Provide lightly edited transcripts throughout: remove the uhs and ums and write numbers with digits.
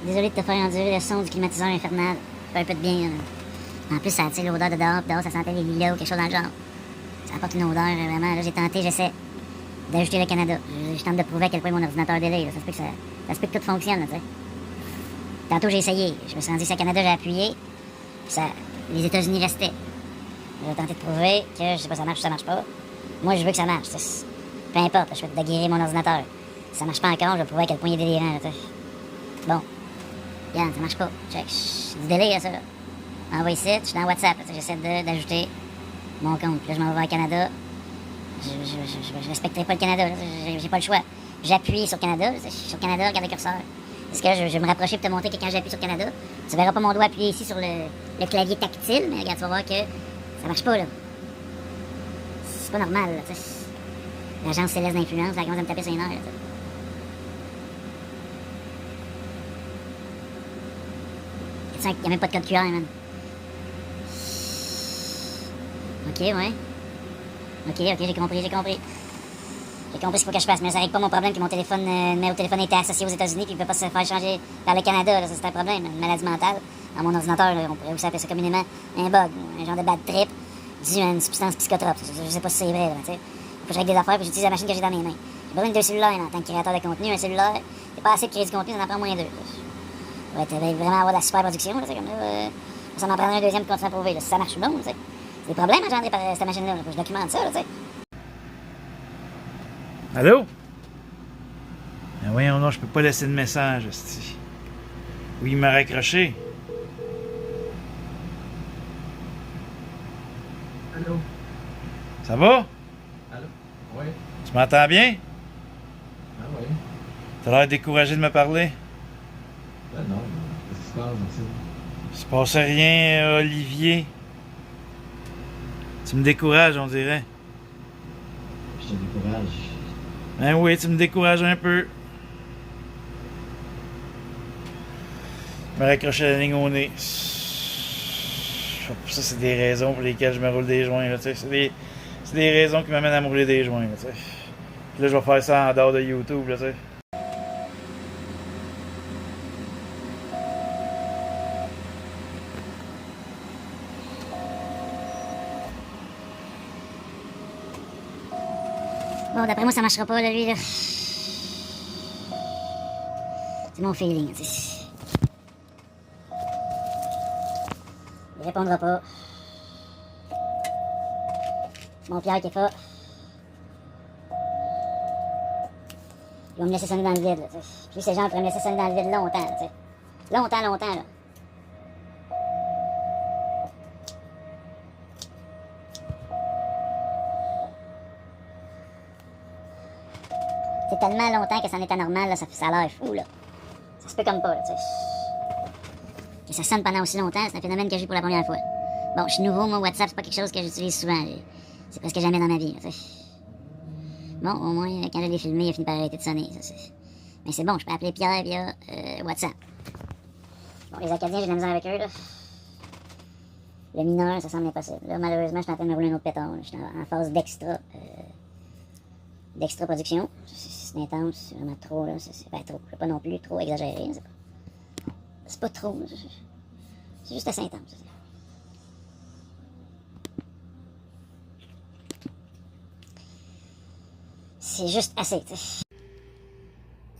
Désolé de te faire endurer le son du climatiseur infernal. Ça fait un peu de bien, là. En plus, ça attire l'odeur de dehors, puis dehors, ça sentait les lilas ou quelque chose dans le genre. Ça apporte une odeur, vraiment. Là, j'ai tenté, j'essaie d'ajouter le Canada. Je tente de prouver à quel point mon ordinateur délai, là. Ça se peut que tout fonctionne, là, tu sais. Tantôt, j'ai essayé. Je me suis rendu sur le Canada, j'ai appuyé. Puis ça, les États-Unis restaient. J'ai tenté de prouver que, je sais pas, ça marche ou ça marche pas. Moi, je veux que ça marche, t'sais. Peu importe, je vais déguerrer mon ordinateur. Si ça marche pas encore, je vais prouver à quel point il est délirant, là, t'sais. Bon. Regarde, ça marche pas. Check. C'est du délai, là, ça, là. Envoie ici, je suis dans WhatsApp, j'essaie d'ajouter mon compte. Puis là, je m'en vais au Canada. Je respecterai pas le Canada, j'ai pas le choix. J'appuie sur Canada, je suis sur Canada, regarde le curseur. Est-ce que je vais me rapprocher pour te montrer que quand j'appuie sur Canada, tu verras pas mon doigt appuyer ici sur le clavier tactile, mais regarde, tu vas voir que ça marche pas, là. C'est pas normal, là, tu sais. L'agence céleste d'influence, elle commence à me taper sur une heure, là, t'sais. Il y a même pas de code QR, man. Ok, ouais. Ok, j'ai compris. J'ai compris ce qu'il faut que je fasse, mais ça règle pas mon problème que mon téléphone, numéro de téléphone était associé aux États-Unis puis il peut pas se faire changer vers le Canada, là, ça c'est un problème, une maladie mentale. Dans mon ordinateur, là, on pourrait aussi appeler ça communément un bug, un genre de bad trip dû à une substance psychotrope. Je sais pas si c'est vrai, tu sais. Faut que je règle des affaires puis j'utilise la machine que j'ai dans mes mains. J'ai besoin de 2 cellulaires en tant que créateur de contenu. Un cellulaire, c'est pas assez de créer du contenu, ça en prend moins 2. Ouais, vraiment avoir de la super production, là, c'est comme là. Ça m'en prendrait un deuxième pour continuer à prouver, là, si ça marche ou non, tu sais. C'est des problèmes engendrés par cette machine-là, faut que je documente ça, là, tu sais. Allô? Ben voyons, non, je peux pas laisser de message, esti. Oui, il m'a raccroché. Allô? Ça va? Allô? Oui? Tu m'entends bien? Ah oui? T'as l'air découragé de me parler? Ben non, qu'est-ce qui se passe ici? Il se passe rien, Olivier. Tu me décourages, on dirait. Je te décourage. Ben oui, tu me décourages un peu. Je me raccroché la ligne au nez. Ça, c'est des raisons pour lesquelles je me roule des joints, là, tu sais. C'est des raisons qui m'amènent à me rouler des joints, là, tu sais. Puis là, je vais faire ça en dehors de YouTube, là, tu sais. Bon, d'après moi, ça marchera pas, là, lui, là. C'est mon feeling, tu sais. Il répondra pas. Mon Pierre qui est pas. Il va me laisser sonner dans le vide, là, tu sais. Puis ces gens pourraient me laisser sonner dans le vide longtemps, tu sais. Longtemps, là. C'est tellement longtemps que ça en est anormal, là, ça a l'air fou, là. Ça se peut comme pas, là, tu sais. Que ça sonne pendant aussi longtemps, c'est un phénomène que j'ai pour la première fois. Bon, je suis nouveau, moi, WhatsApp, c'est pas quelque chose que j'utilise souvent. C'est presque jamais dans ma vie, là, tu sais. Bon, au moins, quand je l'ai filmé, il a fini par arrêter de sonner, ça, mais c'est bon, je peux appeler Pierre via WhatsApp. Bon, les Acadiens, j'ai de la misère avec eux, là. Le mineur, ça semble impossible. Là, malheureusement, je suis en train de me rouler un autre pétard. Je suis en phase d'extra production. C'est intense, c'est vraiment trop, là. C'est pas trop. Pas non plus trop exagéré. C'est pas trop. C'est juste assez intense. C'est juste assez, tu sais.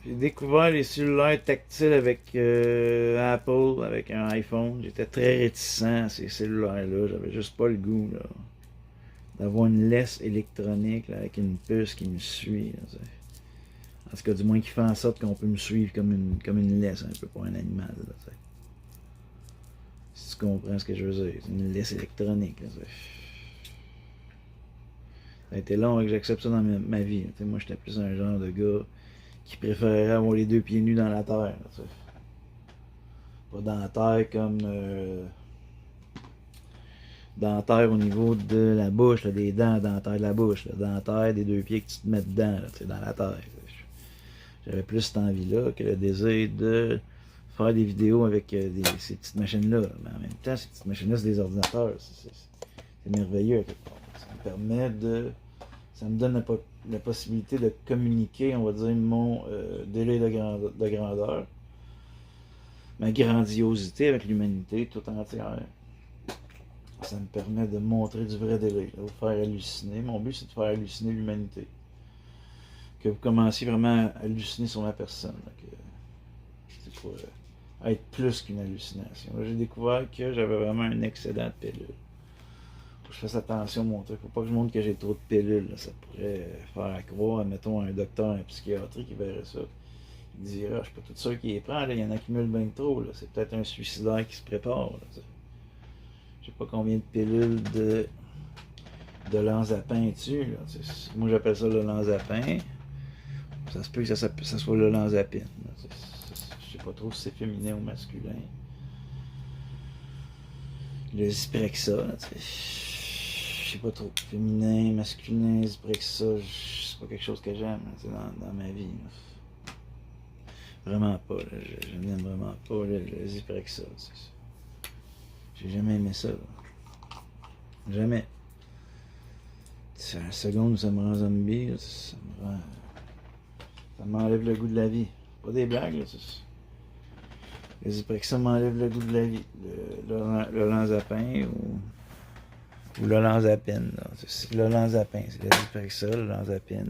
J'ai découvert les cellulaires tactiles avec Apple, avec un iPhone. J'étais très réticent à ces cellulaires-là. J'avais juste pas le goût, là, d'avoir une laisse électronique, là, avec une puce qui me suit, là, en tout cas, du moins qui fait en sorte qu'on peut me suivre comme une laisse, un peu, pas un animal, là, t'sais. Si tu comprends ce que je veux dire. C'est une laisse électronique, là, t'sais. Ça a été long que j'accepte ça dans ma vie. T'sais, moi, j'étais plus un genre de gars qui préférerait avoir les deux pieds nus dans la terre, là, t'sais. Pas dans la terre comme... dans la terre au niveau de la bouche, là, des dents dans la terre de la bouche, là, dans la terre des deux pieds que tu te mets dedans, là, dans la terre. J'avais plus cette envie-là que le désir de faire des vidéos avec ces petites machines-là. Mais en même temps, ces petites machines-là, c'est des ordinateurs. C'est merveilleux. Ça me permet de... Ça me donne la possibilité de communiquer, on va dire, mon délai de grandeur ma grandiosité avec l'humanité tout entière. Ça me permet de montrer du vrai délire, de vous faire halluciner. Mon but, c'est de faire halluciner l'humanité. Que vous commenciez vraiment à halluciner sur ma personne. C'est pour être plus qu'une hallucination. J'ai découvert que j'avais vraiment un excédent de pilules. Faut que je fasse attention à mon truc. Faut pas que je montre que j'ai trop de pilules. Là. Ça pourrait faire croire, mettons, un docteur, un psychiatre qui verrait ça. Il dirait, je suis pas tout sûr qu'il les prend, là. Il y en accumule bien trop. C'est peut-être un suicidaire qui se prépare. Là, je sais pas combien de pilules de lanzapin dessus. Là. Moi, j'appelle ça le lanzapin. Ça se peut que ça soit le lanzapine. Je sais pas trop si c'est féminin ou masculin. Le Zyprexa, je sais pas trop. Féminin, masculin, Zyprexa, c'est pas quelque chose que j'aime dans ma vie. Là. Vraiment pas. Là. Je n'aime vraiment pas le Zyprexa. J'ai jamais aimé ça. Là. Jamais. C'est un seconde où ça me rend zombie. Là, ça m'enlève le goût de la vie. Pas des blagues, là. Les Zyprexa m'enlèvent le goût de la vie. Le lanzapin ou le lanzapine. C'est le lanzapin, c'est le Zyprexa, le lanzapine.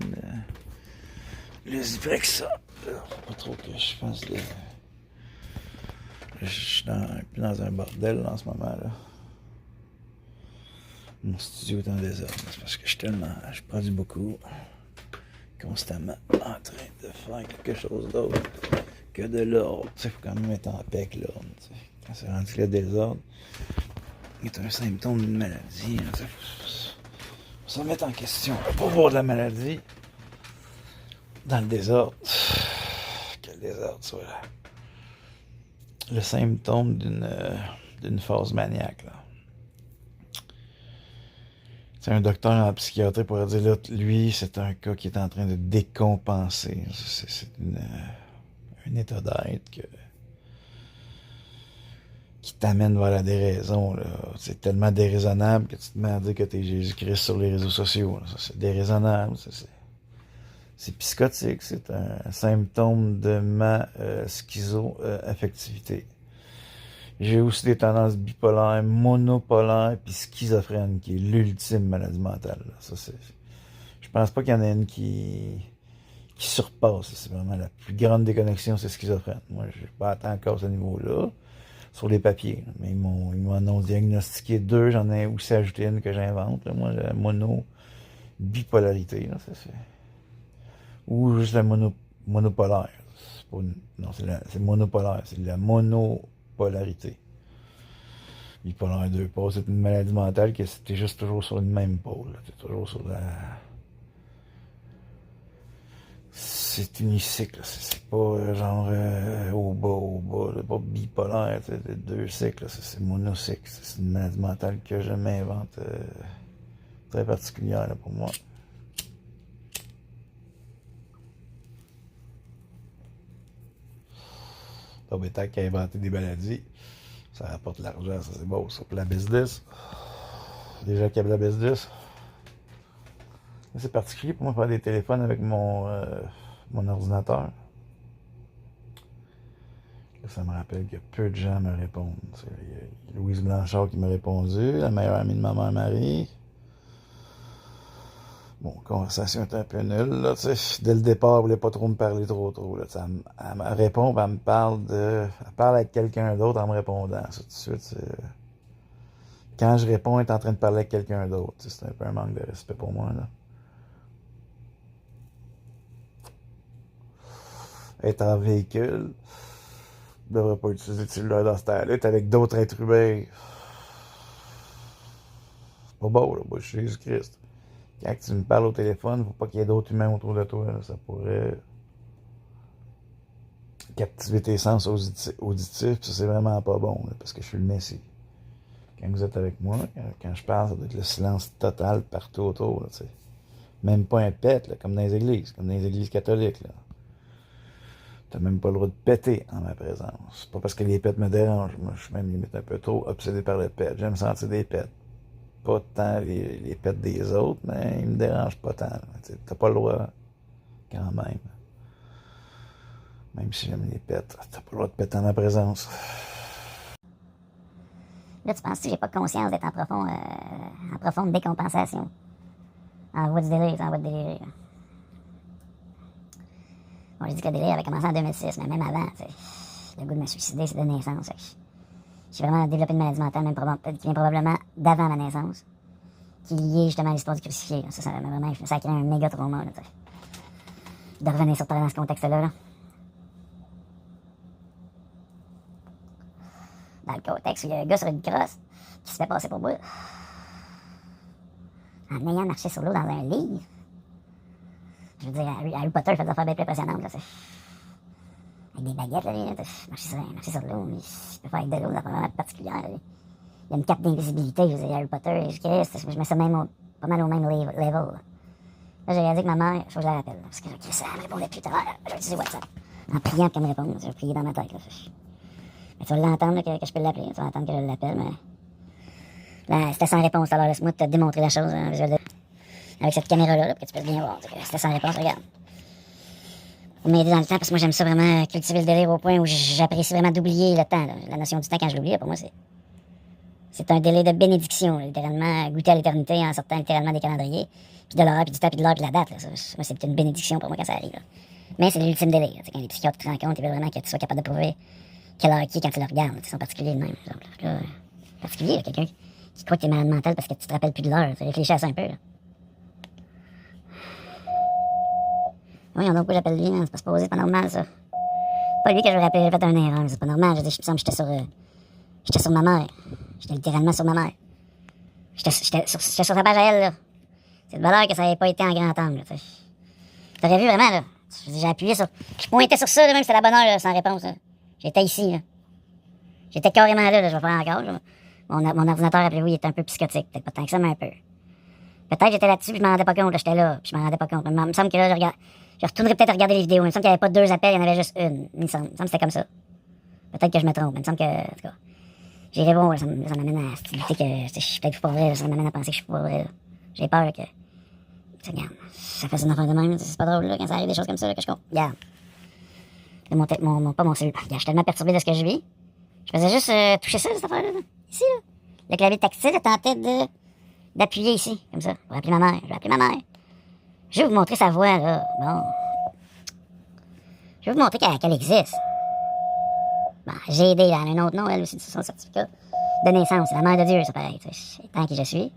Le Zyprexa. C'est pas trop que je pense de. Je suis dans un bordel là, en ce moment là. Mon studio est en désordre. C'est parce que je produis beaucoup. Constamment en train de faire quelque chose d'autre que de l'ordre. Il faut quand même être en paix avec l'ordre. Quand c'est rendu le désordre, c'est un symptôme d'une maladie. Il faut s'en mettre en question. On peut pas voir de la maladie dans le désordre. Que le désordre soit là. Le symptôme d'une phase maniaque. Là. C'est un docteur en psychiatrie pourrait dire, là, lui, c'est un cas qui est en train de décompenser. C'est un état d'être qui t'amène vers la déraison. Là. C'est tellement déraisonnable que tu te mets à dire que t'es Jésus-Christ sur les réseaux sociaux. Là. Ça, c'est déraisonnable. C'est psychotique. C'est un symptôme de ma schizo-affectivité. J'ai aussi des tendances bipolaires, monopolaires, puis schizophrènes, qui est l'ultime maladie mentale. Là. Ça, je pense pas qu'il y en ait une qui surpasse. C'est vraiment la plus grande déconnexion, c'est schizophrène. Moi, je n'ai pas atteint encore ce niveau-là, sur les papiers. Là. Mais ils m'en ont diagnostiqué 2, j'en ai aussi ajouté une que j'invente. Là. Moi, la mono-bipolarité. Là, ou juste la monopolaire. Non, c'est monopolaire, c'est la monopolarité. Bipolaire 2 pôles, c'est une maladie mentale que t'es juste toujours sur le même pôle. T'es toujours sur la. C'est unicycle, c'est pas genre au bas, c'est pas bipolaire, c'est 2 cycles, c'est monocycle. C'est une maladie mentale que je m'invente très particulière là, pour moi. Bob Etak qui a inventé des maladies. Ça rapporte de l'argent, ça c'est beau. Ça pour la business. Déjà qu'il y a de la business. C'est particulier pour moi de faire des téléphones avec mon ordinateur. Là, ça me rappelle que peu de gens me répondent. Il y a Louise Blanchard qui m'a répondu, la meilleure amie de ma mère Marie. Bon, conversation est un peu nulle, là, tu sais. Dès le départ, elle voulait pas trop me parler trop, là. Elle me répond, elle me parle elle parle avec quelqu'un d'autre en me répondant, ça, tout de suite. Quand je réponds, elle est en train de parler avec quelqu'un d'autre. C'est un peu un manque de respect pour moi, là. Être en véhicule, ne devrait pas utiliser de cellulaire dans ce temps-là. Être avec d'autres êtres humains. C'est pas beau, là. Moi, je suis Jésus-Christ. Quand tu me parles au téléphone, faut pas qu'il y ait d'autres humains autour de toi. Là. Ça pourrait captiver tes sens auditifs, ça c'est vraiment pas bon, là, parce que je suis le Messie. Quand vous êtes avec moi, quand je parle, ça doit être le silence total partout autour. Là, même pas un pet, là, comme dans les églises catholiques. Là. T'as même pas le droit de péter en ma présence. C'est pas parce que les pets me dérangent. Moi, je suis même limite un peu trop obsédé par les pets. J'aime sentir des pets. Pas tant les pets des autres, mais ils me dérangent pas tant. T'as pas le droit quand même. Même si j'aime les pets, t'as pas le droit de péter en ma présence. Là, tu penses que j'ai pas conscience d'être en profonde décompensation? En voie du délire, c'est en voie de délirer. Là. Bon, j'ai dit que le délire avait commencé en 2006, mais même avant, le goût de me suicider, c'est de naissance. J'ai vraiment développé une maladie mentale, qui vient probablement d'avant ma naissance, qui est liée justement à l'histoire du crucifié. Là. Ça a créé un méga trauma. Là, de revenir sur Terre dans ce contexte-là. Là. Dans le contexte où il y a un gars sur une crosse qui se fait passer pour moi. En ayant marché sur l'eau dans un livre. Je veux dire, Harry Potter fait des affaires bien plus impressionnantes. Là, avec des baguettes, là, lui, marcher sur l'eau. Il peut faire avec de l'eau, des affaires vraiment particulières. Là. Il y a une cape d'invisibilité, je veux dire, Harry Potter. Je mets ça même pas mal au même level. Là, j'ai réalisé que ma mère, il faut que je la rappelle. Parce que ça me répondait plus tard. J'ai utilisé WhatsApp. En priant qu'elle me réponde. J'ai prié dans ma tête. Là. Mais tu vas l'entendre là, que je peux l'appeler. Tu vas entendre que je l'appelle, mais. Là, c'était sans réponse. Alors laisse-moi te démontrer la chose hein, avec cette caméra-là, là, pour que tu puisses bien voir. C'était sans réponse, regarde. Pour m'aider dans le temps, parce que moi j'aime ça vraiment cultiver le délire au point où j'apprécie vraiment d'oublier le temps. Là. La notion du temps quand je l'oublie, pour moi, c'est un délai de bénédiction, là, littéralement, goûter à l'éternité en sortant littéralement des calendriers, puis de l'heure, puis du temps, puis de l'heure, puis de la date. Là, ça, moi, c'est une bénédiction pour moi quand ça arrive. Là. Mais c'est l'ultime délai. Là, quand les psychiatres te rendent compte, ils veulent vraiment que tu sois capable de prouver quelle heure qui est quand tu le regardes. Ils sont particuliers de même. Exemple. Là, particulier, là, quelqu'un qui croit que t'es malade mental parce que tu te rappelles plus de l'heure. Tu réfléchis à ça un peu. Là. Oui, donc pourquoi j'appelle lui, hein? C'est pas supposé, c'est pas normal ça. Pas lui que je veux rappeler, j'ai fait un erreur, c'est pas normal. Je me semble que j'étais sur ma mère. J'étais littéralement sur ma mère. J'étais sur sa page à elle, là. C'est de valeur que ça n'avait pas été en grand angle, là, t'aurais vu vraiment, là. J'ai appuyé sur. Je pointais sur ça, là, même c'était la bonne heure, là, sans réponse, là. J'étais ici, là. J'étais carrément là, je vais faire encore, là. Mon ordinateur, rappelez-vous, il était un peu psychotique. Peut-être pas tant que ça, mais un peu. Peut-être que j'étais là-dessus, puis je m'en rendais pas compte, là. J'étais là, puis je m'en rendais pas compte. Mais il me semble que là, je retournerais peut-être à regarder les vidéos. Il me semble qu'il n'y avait pas 2 appels, il y en avait juste une. Il me semble que c'était comme ça. Peut-être que je me trompe, mais il me semble que. En tout cas. J'irai voir, ça m'amène à douter que je suis peut-être pas vrai, ça m'amène à penser que je suis pas vrai. Là. J'ai peur là, que. Regarde, ça fasse une affaire de même, c'est pas drôle là, quand ça arrive des choses comme ça là, que je compte. Regarde. Pas mon cellulaire. Regarde, je suis tellement perturbé de ce que je vis. Je faisais juste toucher ça, cette affaire-là. Là. Ici, là. Le clavier tactile, elle tentait d'appuyer ici, comme ça, pour appeler ma mère. Je vais appeler ma mère. Je vais vous montrer sa voix, là. Bon. Je vais vous montrer qu'elle existe. Bon, j'ai aidé, là, elle a un autre nom, elle aussi, de son certificat de naissance. C'est la mère de Dieu, ça pareil. Tant que je suis.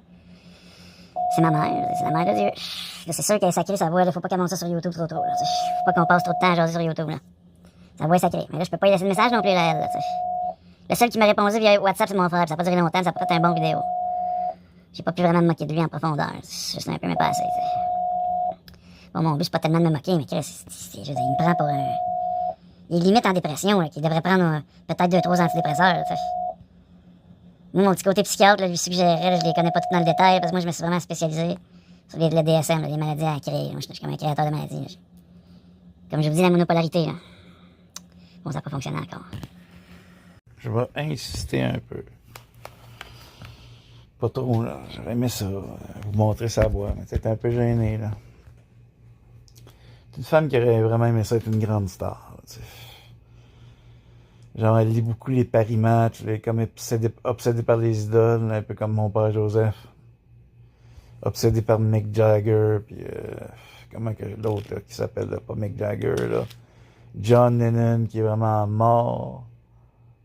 C'est ma mère, c'est la mère de Dieu. Là, c'est sûr qu'elle est sacrée, sa voix, là, faut pas qu'elle monte ça sur YouTube trop. Là, faut pas qu'on passe trop de temps à jaser sur YouTube, là. Sa voix est sacrée. Mais là, je peux pas y laisser de message non plus, là, elle, là, le seul qui m'a répondu via WhatsApp, c'est mon frère. Ça a pas duré longtemps, ça a pas fait un bon vidéo. J'ai pas pu vraiment me moquer de lui en profondeur. C'est juste un peu même pas assez, Bon, mon but, c'est pas tellement de me moquer, mais je veux dire, il me prend pour un. Il est limite en dépression, là, qu'il devrait prendre peut-être 2-3 antidépresseurs, là, moi, mon petit côté psychiatre, là, lui suggérait, là, je les connais pas tous dans le détail, parce que moi, je me suis vraiment spécialisé sur le DSM, là, les maladies à créer. Moi, je suis comme un créateur de maladies. Là. Comme je vous dis, la monopolarité, là. Bon, ça n'a pas fonctionné encore. Je vais insister un peu. Pas trop, là. J'aurais aimé ça, vous montrer sa voix, mais c'était un peu gêné, là. C'est une femme qui aurait vraiment aimé ça être une grande star, là, tu sais. Genre, elle lit beaucoup les paris matchs, elle est comme obsédée par les idoles, un peu comme mon père Joseph. Obsédée par Mick Jagger, puis comment que l'autre, là, qui s'appelle, là, pas Mick Jagger, là. John Lennon, qui est vraiment mort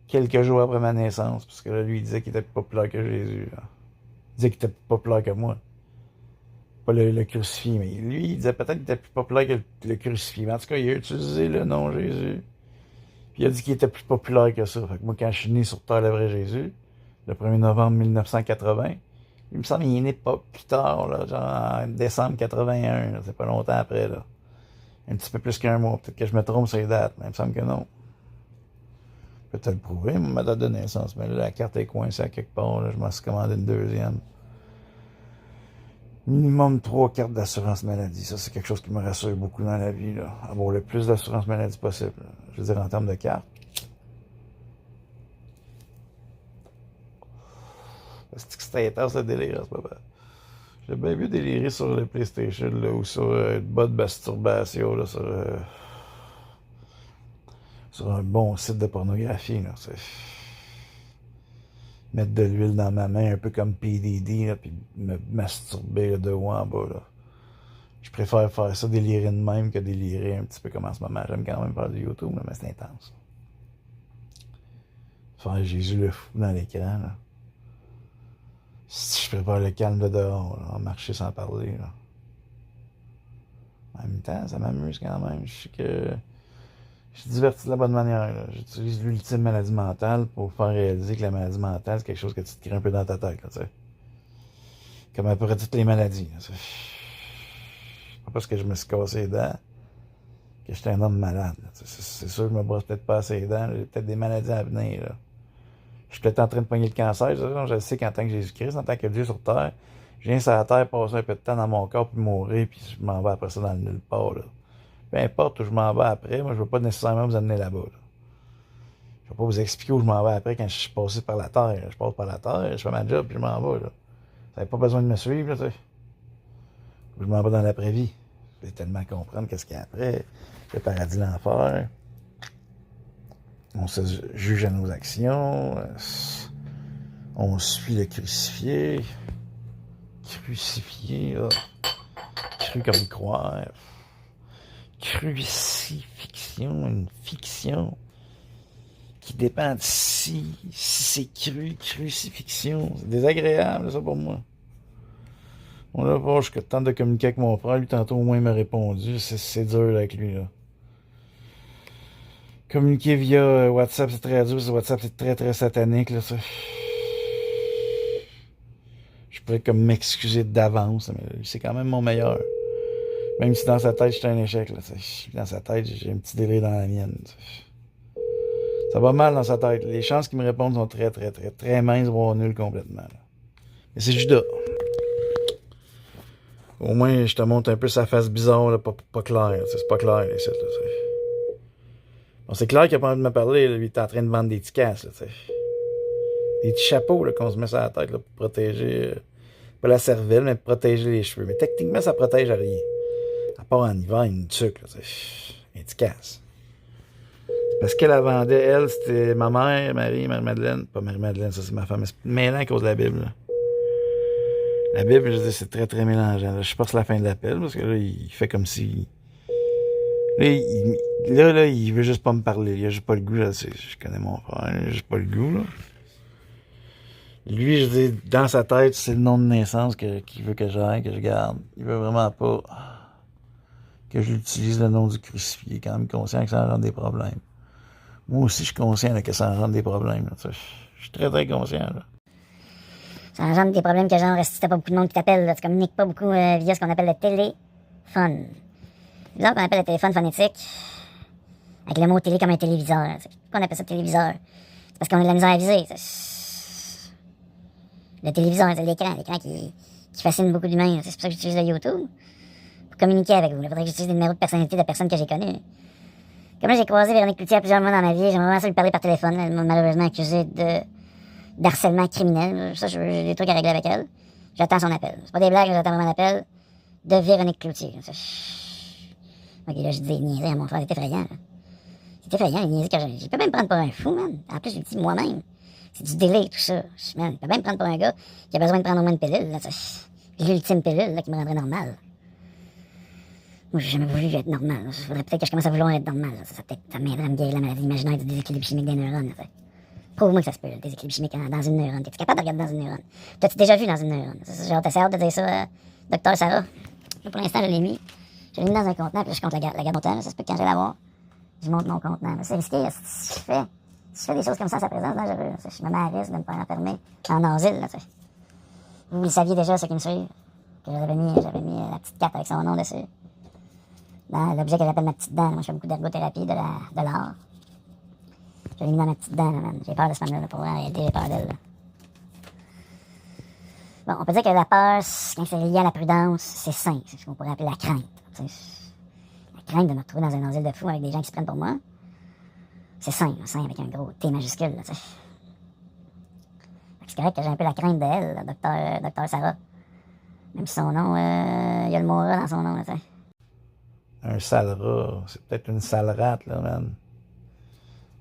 quelques jours après ma naissance, parce que là, lui, il disait qu'il était plus populaire que Jésus, là. Il disait qu'il était plus populaire que moi. Pas le crucifix, mais lui, il disait peut-être qu'il était plus populaire que le crucifix. Mais en tout cas, il a utilisé le nom Jésus. Puis il a dit qu'il était plus populaire que ça. Fait que moi, quand je suis né sur Terre le vrai Jésus, le 1er novembre 1980, il me semble qu'il est né pas plus tard, là, genre en décembre 81, là, c'est pas longtemps après, là. Un petit peu plus qu'un mois. Peut-être que je me trompe sur les dates, mais il me semble que non. Peut-être le prouver, ma date de naissance, mais là, la carte est coincée à quelque part, là, je m'en suis commandé une deuxième. Minimum 3 cartes d'assurance maladie. Ça, c'est quelque chose qui me rassure beaucoup dans la vie, là. Avoir le plus d'assurance maladie possible, là. Je veux dire, en termes de cartes. C'est que c'était intense le délire, c'est pas vrai. J'ai bien vu délirer sur le PlayStation, là, ou sur une bonne masturbation, là, sur sur un bon site de pornographie, là, tu sais. Mettre de l'huile dans ma main, un peu comme PDD, là, puis me masturber là, de haut en bas, là. Je préfère faire ça délirer de même que délirer un petit peu comme en ce moment. J'aime quand même faire du YouTube, là, mais c'est intense. Faire Jésus le fou dans l'écran, là. Si je préfère le calme de dehors, là, marcher sans parler, là. En même temps, ça m'amuse quand même. Je sais que je suis diverti de la bonne manière. J'utilise l'ultime maladie mentale pour faire réaliser que la maladie mentale, c'est quelque chose que tu te crées un peu dans ta tête, là, tu sais. Comme à peu près toutes les maladies. Là, pas parce que je me suis cassé les dents que j'étais un homme malade. C'est sûr que je me brosse peut-être pas assez les dents. J'ai peut-être des maladies à venir. Là. Je suis peut-être en train de pogner le cancer. Je le sais qu'en tant que Jésus-Christ, en tant que Dieu sur terre, je viens sur la terre, passer un peu de temps dans mon corps, puis mourir, puis je m'en vais après ça dans le nulle part. Là. Peu importe où je m'en vais après, moi, je ne veux pas nécessairement vous amener là-bas. Là. Je ne vais pas vous expliquer où je m'en vais après quand je suis passé par la terre. Je passe par la terre, je fais ma job, puis je m'en vais. Là. Vous n'avez pas besoin de me suivre, là, tu sais. Je m'en vais dans l'après-vie. Je vais tellement comprendre qu'est-ce qu'il y a après. Le paradis, l'enfer. On se juge à nos actions. On suit le crucifié. Crucifié, là. Cru comme croire. Crucifixion, une fiction qui dépend de si c'est crucifixion. C'est désagréable, ça, pour moi. On a pas, je tente de communiquer avec mon frère. Lui, tantôt, au moins, il m'a répondu. C'est dur là, avec lui, là. Communiquer via WhatsApp, c'est très dur. WhatsApp, c'est très, très satanique, là, ça. Je pourrais comme m'excuser d'avance, mais c'est quand même mon meilleur. Même si dans sa tête, j'étais un échec, là, dans sa tête, j'ai un petit délire dans la mienne, ça va mal dans sa tête. Les chances qu'il me répondent sont très, très, très, très minces, voire nulles complètement, là. Mais c'est Judas. Au moins, je te montre un peu sa face bizarre, là, pas claire. C'est pas clair, les sites, là, bon, c'est clair qu'il a pas envie de me parler, là, lui, il est en train de vendre des petits casses, là, des petits chapeaux, là, qu'on se met sur la tête, là, pour protéger, pas la cervelle, mais pour protéger les cheveux. Mais techniquement, ça protège à rien. À part en hiver, une tuque, là, un petit casse. Parce qu'elle la vendait, elle, c'était ma mère, Marie-Madeleine. Pas Marie-Madeleine, ça, c'est ma femme. Mais c'est mêlant à cause de la Bible, là. La Bible, je dis, c'est très, très mélangeant. Là, je passe la fin de l'appel, parce que là, il fait comme si... Là, il veut juste pas me parler. Il a juste pas le goût, là. Je connais mon frère, il a juste pas le goût, là. Lui, je dis, dans sa tête, c'est le nom de naissance qu'il veut que j'aille, que je garde. Il veut vraiment pas que je l'utilise le nom du crucifié. Il est quand même conscient que ça engendre des problèmes. Moi aussi, je suis conscient là, que ça engendre des problèmes. Là. Je suis très, très conscient, là. Ça engendre des problèmes que genre, si t'as pas beaucoup de monde qui t'appelle, là, tu communiques pas beaucoup via ce qu'on appelle le téléphone. Disons qu'on appelle le téléphone phonétique, avec le mot télé comme un téléviseur. Pourquoi on appelle ça téléviseur? C'est parce qu'on a de la misère à viser. Le téléviseur, c'est l'écran qui fascine beaucoup d'humains. C'est pour ça que j'utilise le YouTube, pour communiquer avec vous. Il faudrait que j'utilise des numéros de personnalité de personnes que j'ai connues. Comme là, j'ai croisé Véronique Cloutier à plusieurs moments dans ma vie, j'aimerais vraiment ça lui parler par téléphone. Elle m'a malheureusement accusé d'harcèlement criminel. Ça, j'ai des trucs à régler avec elle. J'attends son appel. C'est pas des blagues, j'attends vraiment l'appel de Véronique Cloutier. Ok, là, je dis des niaiseries à mon frère, c'est effrayant. C'est effrayant, les niaiseries que j'ai. Je peux même prendre pour un fou, man. En plus, je le dis moi-même. C'est du délai, tout ça. Man, je peux même prendre pour un gars qui a besoin de prendre au moins une pilule. L'ultime pilule là, qui me rendrait normal. Moi, j'ai jamais voulu être normal. Il faudrait peut-être que je commence à vouloir être normal. Ça m'aiderait à me guérir la maladie imaginaire du déséquilibre chimique des neurones. Prouve-moi que ça se peut, le déséquilibre chimique dans une neurone. T'es-tu capable de regarder dans une neurone? T'as-tu déjà vu dans une neurone? T'as hâte de dire ça, docteur Sarah? Là, pour l'instant, je l'ai mis. Je l'ai mis dans un contenant, puis là, je compte la garde au temps. Ça se peut que quand je vais l'avoir, je monte mon contenant. Mais c'est risqué. Si je fais des choses comme ça à sa présence, je me mets à risque de me faire enfermer en asile. Là, vous le saviez déjà, ceux qui me suivent, que j'avais mis la petite carte avec son nom dessus. Dans l'objet que j'appelle ma petite dent. Moi, je fais beaucoup d'ergothérapie, de l'art. Je l'ai mis dans ma petite dent, là, man. J'ai peur de cette femme-là, pour vrai, en réalité, j'ai peur d'elle, là. Bon, on peut dire que la peur, quand c'est lié à la prudence, c'est sain. C'est ce qu'on pourrait appeler la crainte. La crainte de me retrouver dans un asile de fous avec des gens qui se prennent pour moi. C'est sain avec un gros T majuscule, là, tu sais. C'est correct que j'ai un peu la crainte d'elle, docteur Sarah. Même si son nom, il y a le mot rat dans son nom, là, tu sais. Un sale rat. C'est peut-être une sale rate, là, man.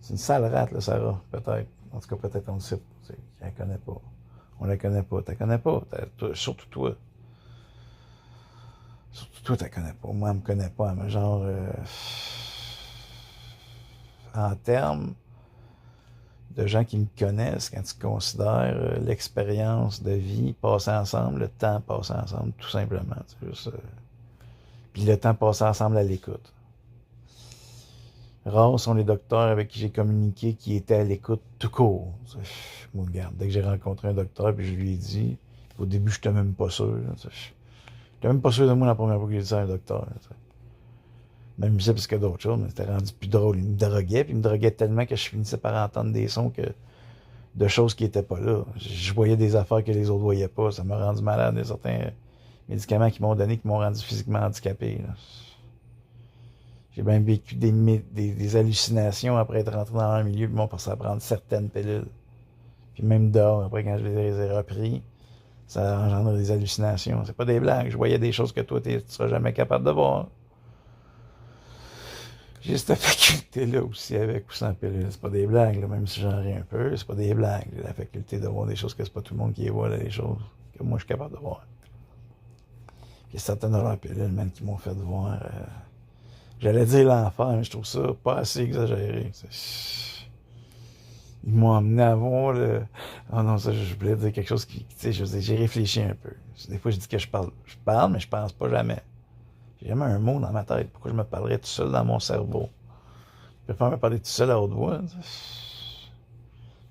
C'est une sale rate, là, Sarah, peut-être. En tout cas, peut-être on le sait pas. Elle la connaît pas. On la connaît pas. Tu la connais pas. Surtout toi. Surtout toi, tu la connais pas. Moi, elle me connaît pas. Mais genre, en termes de gens qui me connaissent, quand tu considères l'expérience de vie passée ensemble, le temps passé ensemble, tout simplement. C'est juste, puis le temps passé ensemble à l'écoute. Rares sont les docteurs avec qui j'ai communiqué qui étaient à l'écoute tout court. Moi, regarde, dès que j'ai rencontré un docteur, puis je lui ai dit, au début, je n'étais même pas sûr. Je n'étais même pas sûr de moi la première fois que j'ai dit ça à un docteur. Même ça, parce que d'autres choses, mais c'était rendu plus drôle. Il me droguait, puis il me droguait tellement que je finissais par entendre des sons de choses qui n'étaient pas là. Je voyais des affaires que les autres voyaient pas. Ça m'a rendu malade. Il y a certains médicaments qu'ils m'ont donnés qui m'ont rendu physiquement handicapé. Là. J'ai même vécu des hallucinations après être rentré dans un milieu, puis m'ont forcé à prendre certaines pilules. Puis même dehors, après, quand je les ai repris, ça engendre des hallucinations. C'est pas des blagues. Je voyais des choses que toi, tu seras jamais capable de voir. J'ai cette faculté-là aussi, avec ou sans pilule. C'est pas des blagues, là, même si j'en ris un peu, c'est pas des blagues. J'ai la faculté de voir des choses que c'est pas tout le monde qui les voit, là, les choses que moi, je suis capable de voir. Il y a certaines de leurs pilules, même, qui m'ont fait voir... j'allais dire l'enfer, mais je trouve ça pas assez exagéré. Ils m'ont amené à voir le... Oh non, ça, je voulais dire quelque chose qui... Tu sais, j'ai réfléchi un peu. Des fois, je dis que je parle. Je parle, mais je pense pas jamais. J'ai jamais un mot dans ma tête. Pourquoi je me parlerais tout seul dans mon cerveau? Je préfère me parler tout seul à haute voix.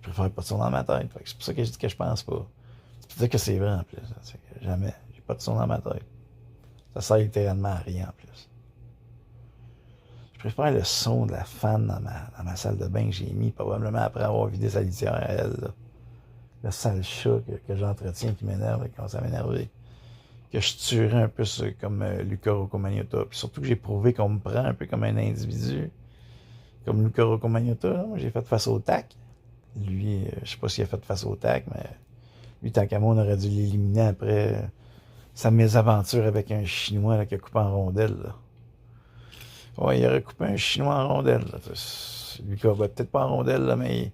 Je préfère pas de son dans ma tête. C'est pour ça que je dis que je pense pas. C'est pour ça que c'est vrai en plus. Jamais. J'ai pas de son dans ma tête. Ça sert littéralement à rien en plus. Je préfère le son de la fan dans ma salle de bain que j'ai mis, probablement après avoir vidé sa litière à elle. Là. Le sale chat que j'entretiens qui m'énerve, qui commence à m'énerver. Que je tuerais un peu comme Luca Rocco-Magnotta. Puis surtout que j'ai prouvé qu'on me prend un peu comme un individu. Comme Luca Rocco-Magnotta, moi j'ai fait face au tac. Lui, je sais pas s'il a fait face au tac, mais lui, tant qu'à moi, on aurait dû l'éliminer après sa mésaventure avec un Chinois là, qui a coupé en rondelles. Là. Ouais, il aurait coupé un Chinois en rondelles. Là. Lucas, peut-être pas en rondelles, là, mais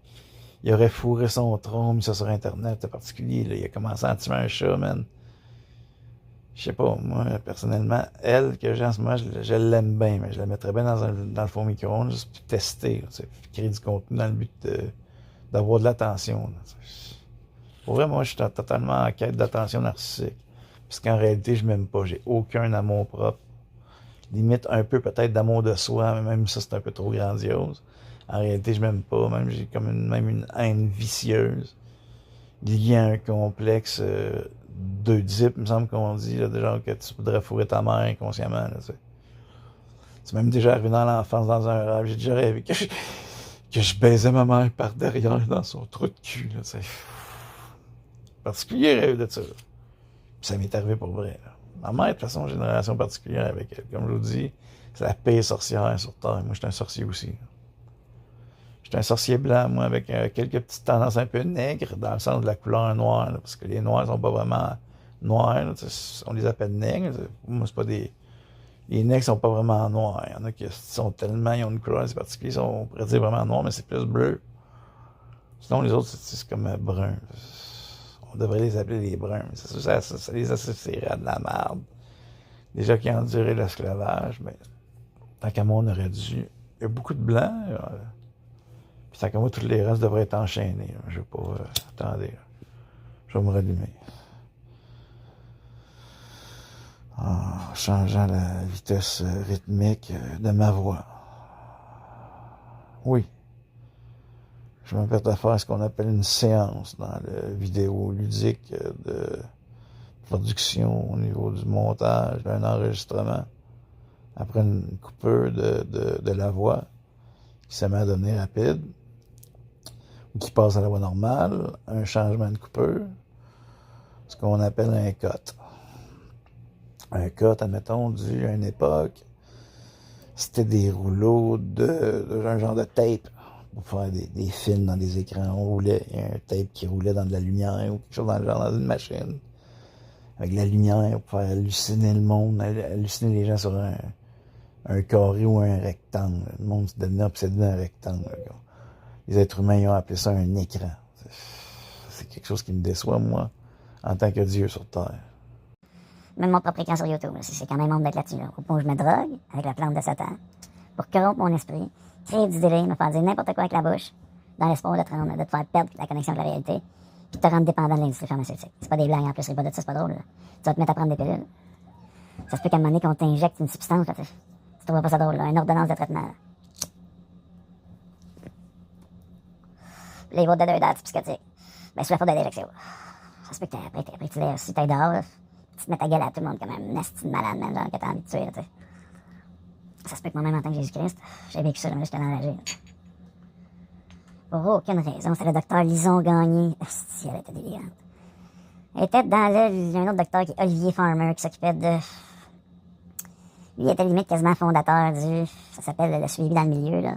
il aurait fourré son tronc, mis ça sur Internet, en particulier. Là. Il a commencé à tuer un chat, man. Je sais pas, moi, personnellement, elle, que j'ai en ce moment, je l'aime bien, mais je la mettrais bien dans le fond micro-ondes, juste pour tester, créer du contenu dans le but d'avoir de l'attention. Pour vrai, moi, je suis totalement en quête d'attention narcissique. Parce qu'en réalité, je m'aime pas. J'ai aucun amour propre. Limite un peu peut-être d'amour de soi, mais même ça, c'est un peu trop grandiose. En réalité, je m'aime pas. Même j'ai comme même une haine vicieuse. Liée à un complexe d'Oedipe, il me semble qu'on dit, là, genre que tu voudrais fourrer ta mère inconsciemment. Là, c'est même déjà arrivé dans l'enfance, dans un rêve. J'ai déjà rêvé que je baisais ma mère par derrière dans son trou de cul. Là, c'est particulier rêve de ça. Puis ça m'est arrivé pour vrai. Là. Ma mère, de toute façon, j'ai une relation particulière avec elle. Comme je vous dis, c'est la pire sorcière sur Terre. Moi, je suis un sorcier aussi. Je suis un sorcier blanc, moi, avec quelques petites tendances un peu nègres, dans le sens de la couleur noire, là, parce que les noirs sont pas vraiment noirs, là, on les appelle nègres. Moi, c'est pas des... Les nègres sont pas vraiment noirs. Il y en a qui sont tellement, ils ont une couleur assez particulière, on pourrait dire vraiment noir, mais c'est plus bleu. Sinon, les autres, c'est comme brun. On devrait les appeler les bruns, mais ça les associerait à de la merde. Déjà qui ont enduré l'esclavage, mais tant qu'à moi, on aurait dû... Il y a beaucoup de blancs, puis tant qu'à moi, toutes les races devraient être enchaînées. Je vais pas... attendez, là. Je vais me rallumer. En changeant la vitesse rythmique de ma voix. Oui. Je m'apprête à faire ce qu'on appelle une séance dans le vidéo ludique de production au niveau du montage, d'un enregistrement. Après une coupure de la voix qui se met à devenir rapide, ou qui passe à la voix normale, un changement de coupure, ce qu'on appelle un cut. Un cut, admettons, dû à une époque, c'était des rouleaux d'un genre de tape pour faire des films dans des écrans. On roulait, il y a un tape qui roulait dans de la lumière ou quelque chose dans le genre, dans une machine. Avec de la lumière pour faire halluciner le monde, halluciner les gens sur un carré ou un rectangle. Le monde se devenait obsédé d'un rectangle. les êtres humains ils ont appelé ça un écran. C'est quelque chose qui me déçoit, moi, en tant que Dieu sur Terre. Même mon propre écran sur YouTube, c'est quand même honte d'être là-dessus. Là. Au point où je me drogue avec la plante de Satan pour corrompre mon esprit, créer du délai, me faire dire n'importe quoi avec la bouche, dans l'espoir de te faire perdre la connexion avec la réalité, puis de te rendre dépendant de l'industrie pharmaceutique. C'est pas des blagues en plus, c'est pas de ça, c'est pas drôle. Là. Tu vas te mettre à prendre des pilules. Ça se peut qu'à un moment donné qu'on t'injecte une substance, là, tu trouves pas ça drôle, là, une ordonnance de traitement. Là. Les votes de 2 dates psychotiques. Ben, sous la faute de l'injection. Ça se peut que après tu lèves, si t'es dehors, là, tu te mets ta gueule à tout le monde comme un nasty de malade, même, genre, que t'as envie de tuer, là, tu sais. Ça se peut que moi-même, en tant que Jésus-Christ, j'ai vécu ça, là, j'étais enragé. Pour aucune raison, c'est le docteur Lison Gagné. Si, elle était délirante. Elle était dans il y a un autre docteur qui est Olivier Farmer, qui s'occupait de... Lui, il était limite quasiment fondateur du... Ça s'appelle le suivi dans le milieu, là.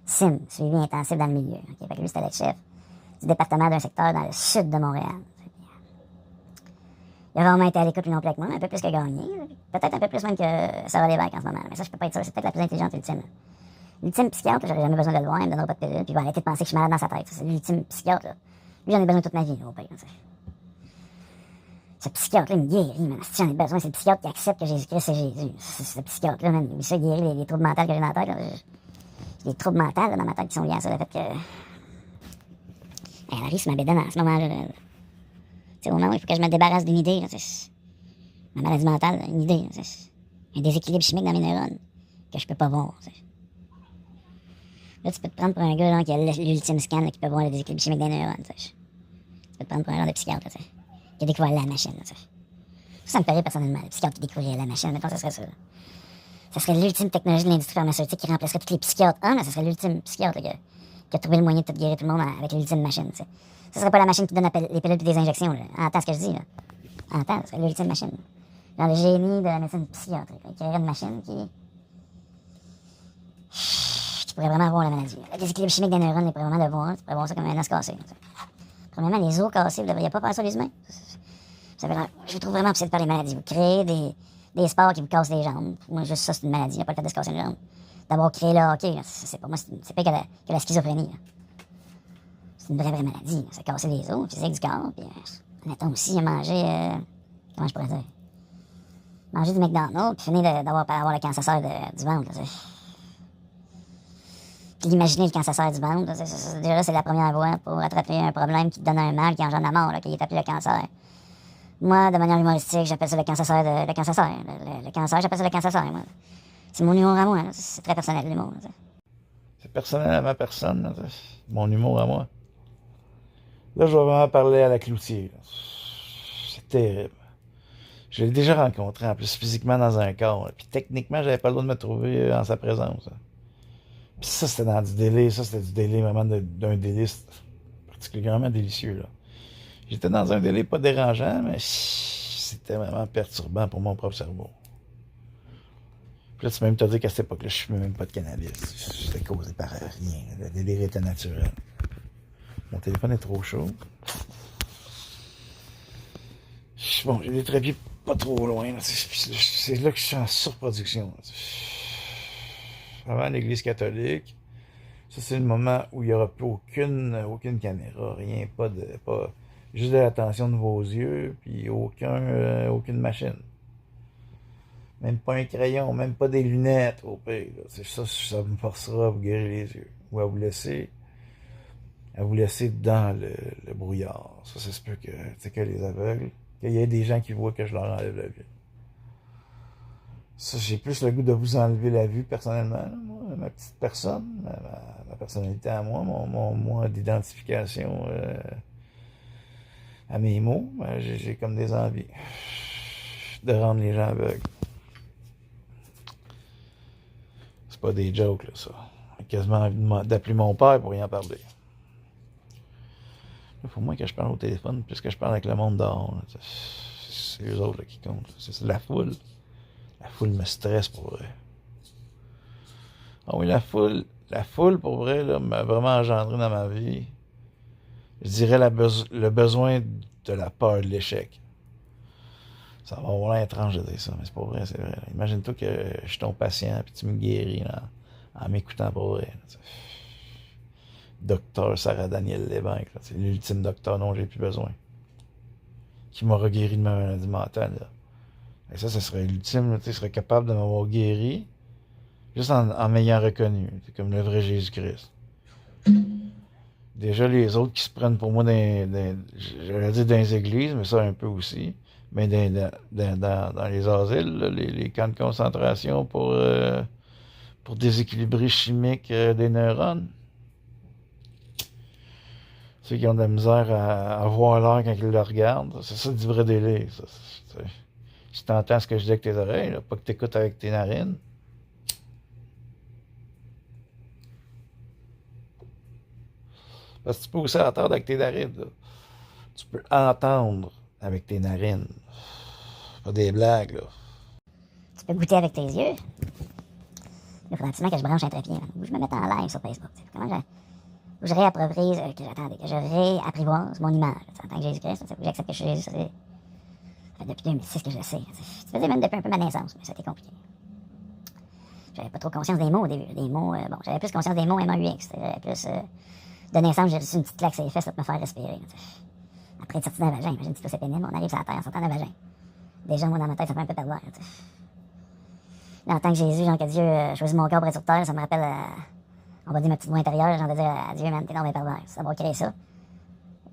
SIM, suivi intensif dans le milieu. Okay? Fait que lui, c'était le chef du département d'un secteur dans le sud de Montréal. Il a vraiment été à l'écoute, lui non plus avec moi, un peu plus que Gagné. Peut-être un peu plus même que Sarah Lévesque en ce moment. Mais ça, je peux pas être sûr. C'est peut-être la plus intelligente ultime. L'ultime psychiatre, j'aurais jamais besoin de le voir, il me donnera pas de pilule, puis il va arrêter de penser que je suis malade dans sa tête. C'est l'ultime psychiatre, là. Lui, j'en ai besoin toute ma vie, là, au pire. Ce psychiatre-là, il me guérit, man. Si j'en ai besoin, c'est le psychiatre qui accepte que Jésus-Christ, c'est Jésus. Ce psychiatre-là, man, il ça guérit les troubles mentaux que j'ai dans la tête, là. J'ai des troubles mentaux, là, dans ma tête qui sont liés à ça, le fait que... Elle arrive sur ma bédaine à ce moment-là, là. C'est au moment où il faut que je me débarrasse d'une idée, là, ma maladie mentale, une idée, là, un déséquilibre chimique dans mes neurones que je peux pas voir, t'sais. Là, tu peux te prendre pour un gars genre, qui a l'ultime scan là, qui peut voir le déséquilibre chimique des neurones. T'sais. Tu peux te prendre pour un genre de psychiatre là, qui a découvert la machine. Là, ça me ferait personnellement, le psychiatre qui découvrirait la machine. Mettons, ça serait ça. Là. Ça serait l'ultime technologie de l'industrie pharmaceutique qui remplacerait tous les psychiatres. Ah, mais ça serait l'ultime psychiatre là, qui a trouvé le moyen de tout guérir tout le monde avec l'ultime machine. T'sais. Ça serait pas la machine qui donne les pilules et des injections. Là. Entends ce que je dis. Là. Entends, ça serait l'ultime machine. Genre le génie de la médecine psychiatrique. Il créerait une machine qui pourrait vraiment avoir la maladie. Le déséquilibre chimique des neurones, il pourrait vraiment le voir. Tu pourrais voir ça comme un os cassé. Premièrement, les os cassés, vous ne devriez pas faire ça, les humains. Je trouve vraiment absurde de faire les maladies. Vous créez des sports qui vous cassent les jambes. Moi, juste ça, c'est une maladie. Il n'y a pas le fait de se casser une jambe. D'avoir créé le hockey, c'est pour moi, c'est pas que la schizophrénie. Là. C'est une vraie maladie. Là. C'est casser les os, physique du corps. Puis, mettons aussi à manger. Comment je pourrais dire? Manger du McDonald's, puis finir d'avoir le cancer du ventre. Là, puis d'imaginer le cancer du ventre, déjà c'est la première voie pour attraper un problème qui te donne un mal qui engendre la mort, là, qui est appelé le cancer. Moi, de manière humoristique, j'appelle ça le cancer. Le cancer, j'appelle ça le cancer, moi. C'est mon humour à moi, là. C'est très personnel, l'humour. Là, c'est personnel à ma personne, là, mon humour à moi. Là, je vais vraiment parler à la Cloutier. Là. C'est terrible. Je l'ai déjà rencontré, en plus, physiquement dans un corps. Là. Puis techniquement, j'avais pas le droit de me trouver en sa présence. Là. Puis ça, c'était dans du délai. Ça, c'était du délai vraiment d'un délice particulièrement délicieux. Là. J'étais dans un délai pas dérangeant, mais c'était vraiment perturbant pour mon propre cerveau. Puis là, tu peux même te dire qu'à cette époque-là, je fumais même pas de cannabis. C'était causé par rien. Le délire était naturel. Mon téléphone est trop chaud. Bon, j'ai des trépieds pas trop loin. Là. C'est là que je suis en surproduction. Là. Avant l'Église catholique, ça c'est le moment où il n'y aura plus aucune caméra, rien, pas juste de l'attention de vos yeux, puis aucune machine. Même pas un crayon, même pas des lunettes au pire. Ça me forcera à vous guérir les yeux. Ou à vous laisser dans le brouillard. Ça se peut que les aveugles, qu'il y ait des gens qui voient que je leur enlève la vue. Ça, j'ai plus le goût de vous enlever la vue personnellement, là, moi, ma petite personne, ma personnalité à moi, mon moi d'identification à mes mots. J'ai comme des envies de rendre les gens aveugles. C'est pas des jokes, là, ça. J'ai quasiment envie d'appeler mon père pour y en parler. Il faut moins que je parle au téléphone, puisque je parle avec le monde dehors. Là. C'est eux autres là, qui comptent. C'est la foule. La foule me stresse pour vrai. Ah oui, la foule pour vrai, là, m'a vraiment engendré dans ma vie. Je dirais le besoin de la peur de l'échec. Ça va avoir l'air étrange de dire ça, mais c'est pas vrai, c'est vrai. Imagine-toi que je suis ton patient puis tu me guéris là, en m'écoutant pour vrai. docteur Sarah Daniel Lévesque. C'est l'ultime docteur dont j'ai plus besoin. Qui m'aura guéri de ma maladie mentale. Là. Et ça serait l'ultime. Tu serais capable de m'avoir guéri juste en m'ayant reconnu. C'est comme le vrai Jésus-Christ. Déjà, les autres qui se prennent pour moi j'allais dire dans les églises, mais ça un peu aussi. Mais dans les asiles, là, les camps de concentration pour déséquilibrer chimique des neurones. Ceux qui ont de la misère à voir l'air quand ils le regardent, c'est ça du vrai délire. Si tu entends ce que je dis avec tes oreilles, là, pas que tu écoutes avec tes narines. Parce que tu peux aussi entendre avec tes narines. Là. Tu peux entendre avec tes narines. Pas des blagues, là. Tu peux goûter avec tes yeux. Il faudrait absolument que je branche un trépied. Ou je me mette en live sur Facebook. Comment je réappropriise, que je réapprivoise mon image. En tant que Jésus-Christ, il faut que j'accepte que je suis Jésus. Ça fait depuis 2006 que je le sais. Ça faisait même depuis un peu ma naissance, mais ça a été compliqué. J'avais pas trop conscience des mots au début. Des mots, bon, j'avais plus conscience des mots MAUX. C'était plus... de naissance, j'ai reçu une petite claque sur les fesses pour me faire respirer. Après être sorti d'un vagin, imagine si c'est pénible, on arrive sur la terre en sortant d'un vagin. Déjà, moi, dans ma tête, ça fait un peu pervers. Là, en tant que Jésus, genre que Dieu choisit mon corps pour être sur terre, ça me rappelle, on va dire ma petite voix intérieure, genre de dire à Dieu, man, t'es non, mais pervers. Ça va créer ça.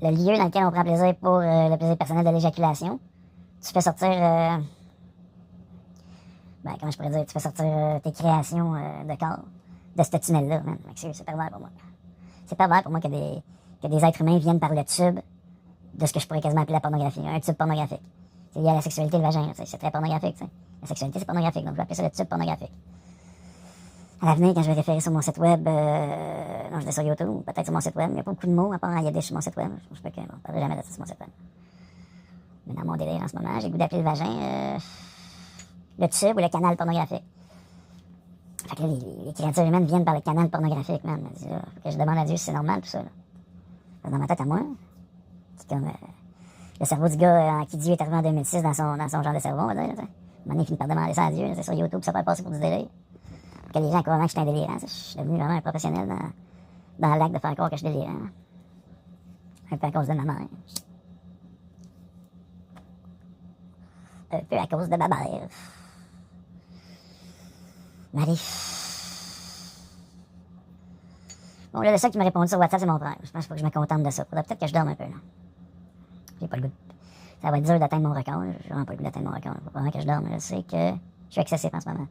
Le lieu dans lequel on prend plaisir pour le plaisir personnel de l'éjaculation, tu fais sortir, comment je pourrais dire, tu fais sortir tes créations de corps de ce tunnel-là, man. C'est pervers pour moi. C'est pervers pour moi que des êtres humains viennent par le tube de ce que je pourrais quasiment appeler la pornographie, un tube pornographique. C'est lié à la sexualité, le vagin, c'est très pornographique. T'sais. La sexualité, c'est pornographique, donc je vais appeler ça le tube pornographique. À l'avenir, quand je vais référer sur mon site web, non, je dis sur YouTube, peut-être sur mon site web, il n'y a pas beaucoup de mots à part Yadish sur mon site web. Je ne parlerai jamais de ça sur mon site web. Mais dans mon délire en ce moment, j'ai le goût d'appeler le vagin le tube ou le canal pornographique. Fait que là, les créatures humaines viennent par le canal pornographique, man. Que je demande à Dieu si c'est normal, tout ça. Là. Dans ma tête à moi, c'est comme le cerveau du gars en qui Dieu est arrivé en 2006 dans son genre de cerveau, on va dire. À un moment donné, il finit par demander ça à Dieu. C'est sur YouTube, ça peut passer pour du délire. Que les gens croient vraiment que je suis un délirant. Je suis devenu vraiment un professionnel dans l'acte de faire croire que je suis délirant. Un peu à cause de ma mère. Un peu à cause de ma mère. Marie. Bon, là, le seul qui m'a répondu sur WhatsApp, c'est mon frère. Je pense qu'il faut que je me contente de ça. Faudrait peut-être que je dorme un peu, là. J'ai pas le goût. Ça va être dur d'atteindre mon record. J'ai vraiment pas le goût d'atteindre mon record. Faut vraiment que je dorme. Je sais que je suis excessif en ce moment.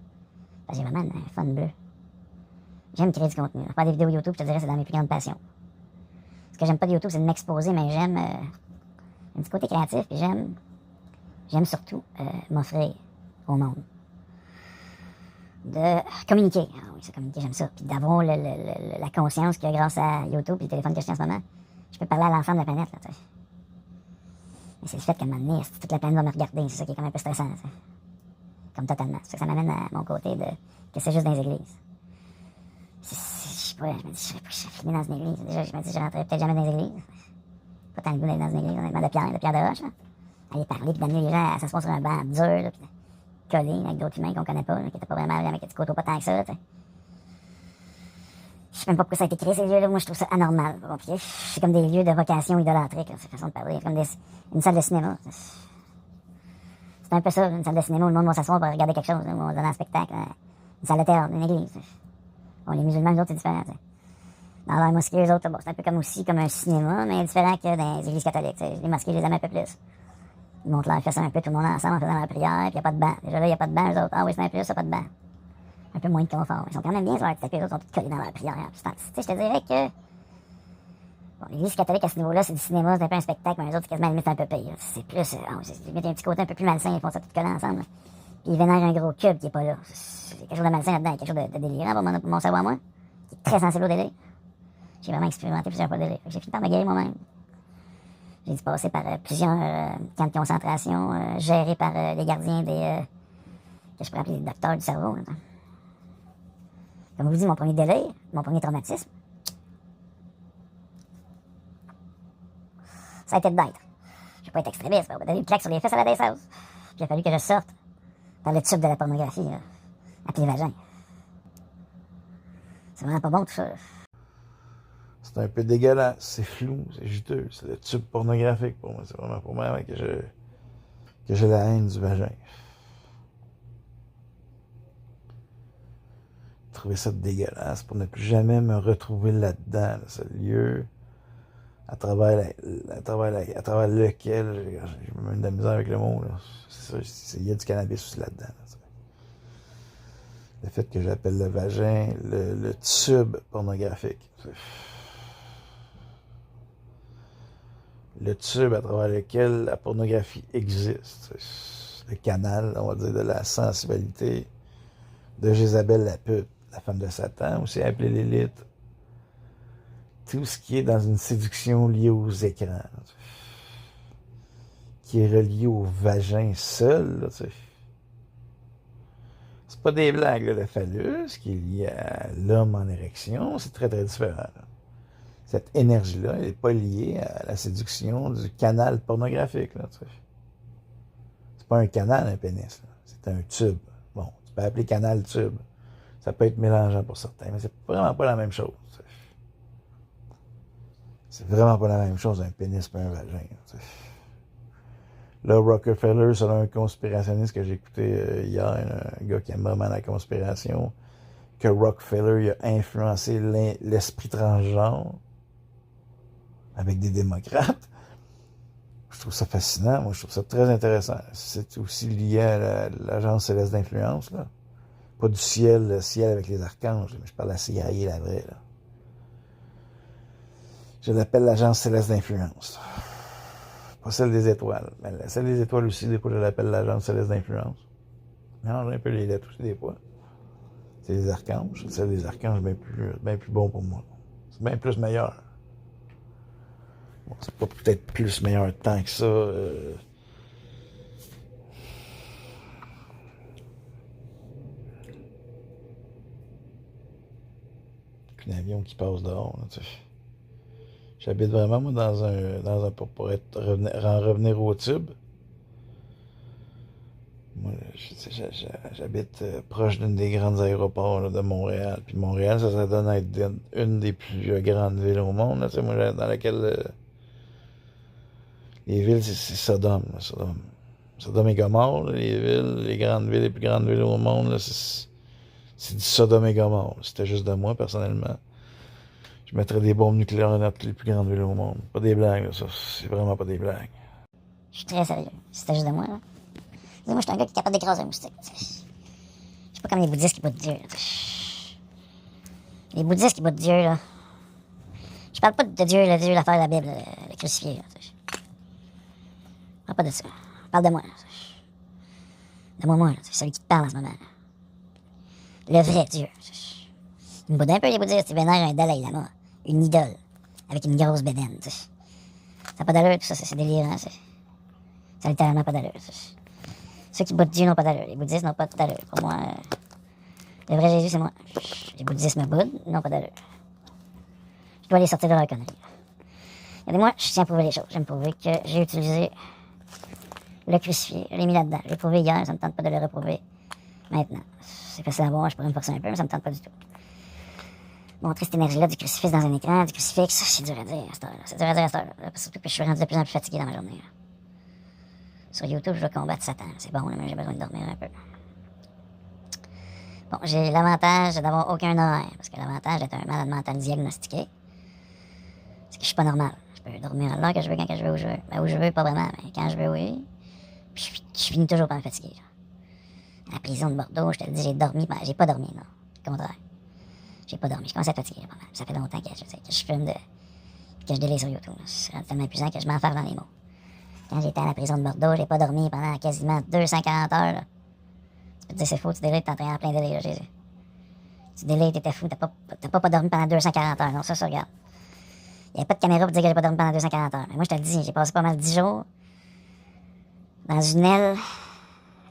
Parce que j'ai vraiment un fun bleu. J'aime créer du contenu. Faire des vidéos YouTube, je te dirais, c'est dans mes plus grandes passions. Ce que j'aime pas de YouTube, c'est de m'exposer, mais j'aime un petit côté créatif, puis j'aime surtout m'offrir au monde. De communiquer. Ah oui, ça communiquer, j'aime ça. Puis d'avoir la conscience que grâce à YouTube et le téléphone que je tiens en ce moment, je peux parler à l'enfant de la planète. Là, mais c'est le fait qu'à un moment donné, toute la planète va me regarder. C'est ça qui est comme un peu stressant. T'sais. Comme totalement. C'est ça m'amène à mon côté que c'est juste dans les églises. Je sais pas, je me dis, je serais filmé dans une église. Déjà, je me dis, je rentrerai peut-être jamais dans les églises. Pas tant le goût d'aller dans une église, honnêtement, de pierre de roche. Là. Aller parler, puis d'amener les gens à s'asseoir sur un banc dur, là, puis coller avec d'autres humains qu'on connaît pas, là, qui étaient pas vraiment avec du côté pas tant que ça, t'sais. Je sais même pas pourquoi ça a été créé, ces lieux-là. Moi, je trouve ça anormal, pas compliqué. C'est comme des lieux de vocation idolâtrique, là, cette façon de parler. C'est comme une salle de cinéma. C'est un peu ça, une salle de cinéma où le monde va s'asseoir pour regarder quelque chose, où on va donner un spectacle. Une salle de théâtre, une église. Bon, les musulmans, les autres, c'est différent, t'sais. Dans les mosquées, les autres, bon, c'est un peu comme aussi comme un cinéma, mais différent que dans les églises catholiques, t'sais. Les mosquées, je les aime un peu plus. Ils montent leur fesses un peu tout le monde ensemble en faisant leur prière, puis il n'y a pas de banc. Déjà là, il n'y a pas de banc, eux autres. Ah oui, c'est un plus, il n'y a pas de banc. Un peu moins de confort. Ils sont quand même bien sur leur tapis, les autres sont tous collés dans leur prière. Tu sais, je te dirais que. Bon, l'église catholique à ce niveau-là, c'est du cinéma, c'est un peu un spectacle, mais les autres, c'est quasiment limite un peu pire. C'est plus. Ils mettent un petit côté un peu plus malsain, ils font ça tout collés ensemble. Là. Puis ils vénèrent un gros cube qui est pas là. C'est quelque chose de malsain là-dedans, quelque chose de délirant pour mon cerveau à moi, qui est très sensible au délire. J'ai vraiment expérimenté plusieurs fois le délire. J'ai fini par me guérir moi-même. J'ai dû passer par plusieurs camps de concentration gérés par les gardiens que je pourrais appeler les docteurs du cerveau. Là. Comme je vous dis, mon premier délire, mon premier traumatisme, ça a été d'être. Je vais pas être extrémiste, on va donner une claque sur les fesses à la décence. Puis il a fallu que je sorte par le tube de la pornographie, appelé vagin. C'est vraiment pas bon tout ça. C'est un peu dégueulasse, c'est flou, c'est juteux, c'est le tube pornographique pour moi. C'est vraiment pour moi que j'ai la haine du vagin. Trouver ça dégueulasse pour ne plus jamais me retrouver là-dedans, là, ce lieu à travers lequel j'ai même de la misère avec le mot. Là. C'est ça, il y a du cannabis aussi là-dedans. Là, le fait que j'appelle le vagin le tube pornographique. Le tube à travers lequel la pornographie existe. Le canal, on va dire, de la sensibilité de Jézabel la pute, la femme de Satan, aussi appelée Lilith. Tout ce qui est dans une séduction liée aux écrans, là, qui est relié au vagin seul, là, c'est pas des blagues, là, le phallus, qui est lié à l'homme en érection, c'est très très différent. Là. Cette énergie-là, elle n'est pas liée à la séduction du canal pornographique. Là, c'est pas un canal, un pénis. Là. C'est un tube. Bon, tu peux appeler canal tube. Ça peut être mélangeant pour certains, mais c'est vraiment pas la même chose. C'est vraiment pas la même chose, un pénis et un vagin. Là, Rockefeller, selon un conspirationniste que j'ai écouté hier, un gars qui aime vraiment la conspiration, que Rockefeller il a influencé l'esprit transgenre avec des démocrates. Je trouve ça fascinant, moi je trouve ça très intéressant. C'est aussi lié à l'agence céleste d'influence, là. Pas du ciel, le ciel avec les archanges, mais je parle de la CIA, la vraie, là. Je l'appelle l'agence céleste d'influence. Pas celle des étoiles. Mais celle des étoiles aussi, des fois, je l'appelle l'agence céleste d'influence. Mélange un peu les lettres aussi, des fois. C'est les archanges. Celle des archanges, bien plus bon pour moi. C'est bien plus meilleur. Bon, c'est pas peut-être plus meilleur tant que ça. Qu'un avion qui passe dehors, là, tu sais. J'habite vraiment, moi, dans un pour revenir au tube. Moi, j'habite proche d'une des grands aéroports là, de Montréal. Puis Montréal, ça donne à être une des plus grandes villes au monde. Là, moi, dans laquelle les villes, c'est Sodome. Là, Sodome et Gomorrhe, là, les villes, les grandes villes, les plus grandes villes au monde, là, c'est du Sodome et Gomorrhe. C'était juste de moi, personnellement. Je mettrais des bombes nucléaires dans toutes les plus grandes villes au monde. Pas des blagues, là, ça. C'est vraiment pas des blagues. Je suis très sérieux. C'était juste de moi, là. Moi, je suis un gars qui est capable d'écraser un moustique. Je suis pas comme les bouddhistes qui boutent Dieu. Là. Les bouddhistes qui boutent Dieu, là. Je parle pas de Dieu, le Dieu, l'affaire de la Bible, le crucifié. Là. Je parle pas de ça. Je parle de moi. Là. De moi, là. C'est celui qui te parle en ce moment. Là. Le vrai Dieu. Ils me bouddent un peu, les bouddhistes. Ils vénèrent un Dalai Lama. Une idole. Avec une grosse bédaine. Ça n'a pas d'allure, tout ça. C'est délirant. Ça n'a littéralement pas d'allure. Ceux qui boutent Dieu n'ont pas d'allure. Les bouddhistes n'ont pas d'allure. Pour moi, le vrai Jésus, c'est moi. Les bouddhistes me boudent, ils n'ont pas d'allure. Je dois les sortir de leur connerie. Regardez-moi, je tiens à prouver les choses. Je vais me prouver que j'ai utilisé le crucifié. Je l'ai mis là-dedans. Je l'ai prouvé hier, ça ne me tente pas de le reprouver maintenant. C'est facile à voir, je pourrais me forcer un peu, mais ça ne me tente pas du tout. Montrer cette énergie-là du crucifix dans un écran, du crucifix, c'est dur à dire à cette heure-là. C'est dur à dire à cette heure-là. Surtout que je suis rendu de plus en plus fatigué dans ma journée. Là. Sur YouTube, je dois combattre Satan. C'est bon, mais j'ai besoin de dormir un peu. Bon, j'ai l'avantage d'avoir aucun horaire. Parce que l'avantage d'être un malade mental diagnostiqué, c'est que je suis pas normal. Je peux dormir à l'heure que je veux, quand que je veux, où je veux. Ben, où je veux, pas vraiment, mais quand je veux, oui. Puis je finis toujours par me fatiguer. Là. À la prison de Bordeaux, je te le dis, j'ai dormi. Ben, j'ai pas dormi, non. Au contraire. J'ai pas dormi. Je commence à être fatigué. Ça fait longtemps que je filme que je délai sur YouTube. C'est tellement épuisant que je m'enferme dans les mots. Quand j'étais à la prison de Bordeaux, j'ai pas dormi pendant quasiment 240 heures. Là. Tu peux te dire c'est faux, tu délais, t'es en train en plein délai, là, Jésus. Tu délais, t'étais fou, t'as pas dormi pendant 240 heures. Non, ça, regarde. Il n'y avait pas de caméra pour dire que j'ai pas dormi pendant 240 heures. Mais moi, je te le dis, j'ai passé pas mal 10 jours dans une aile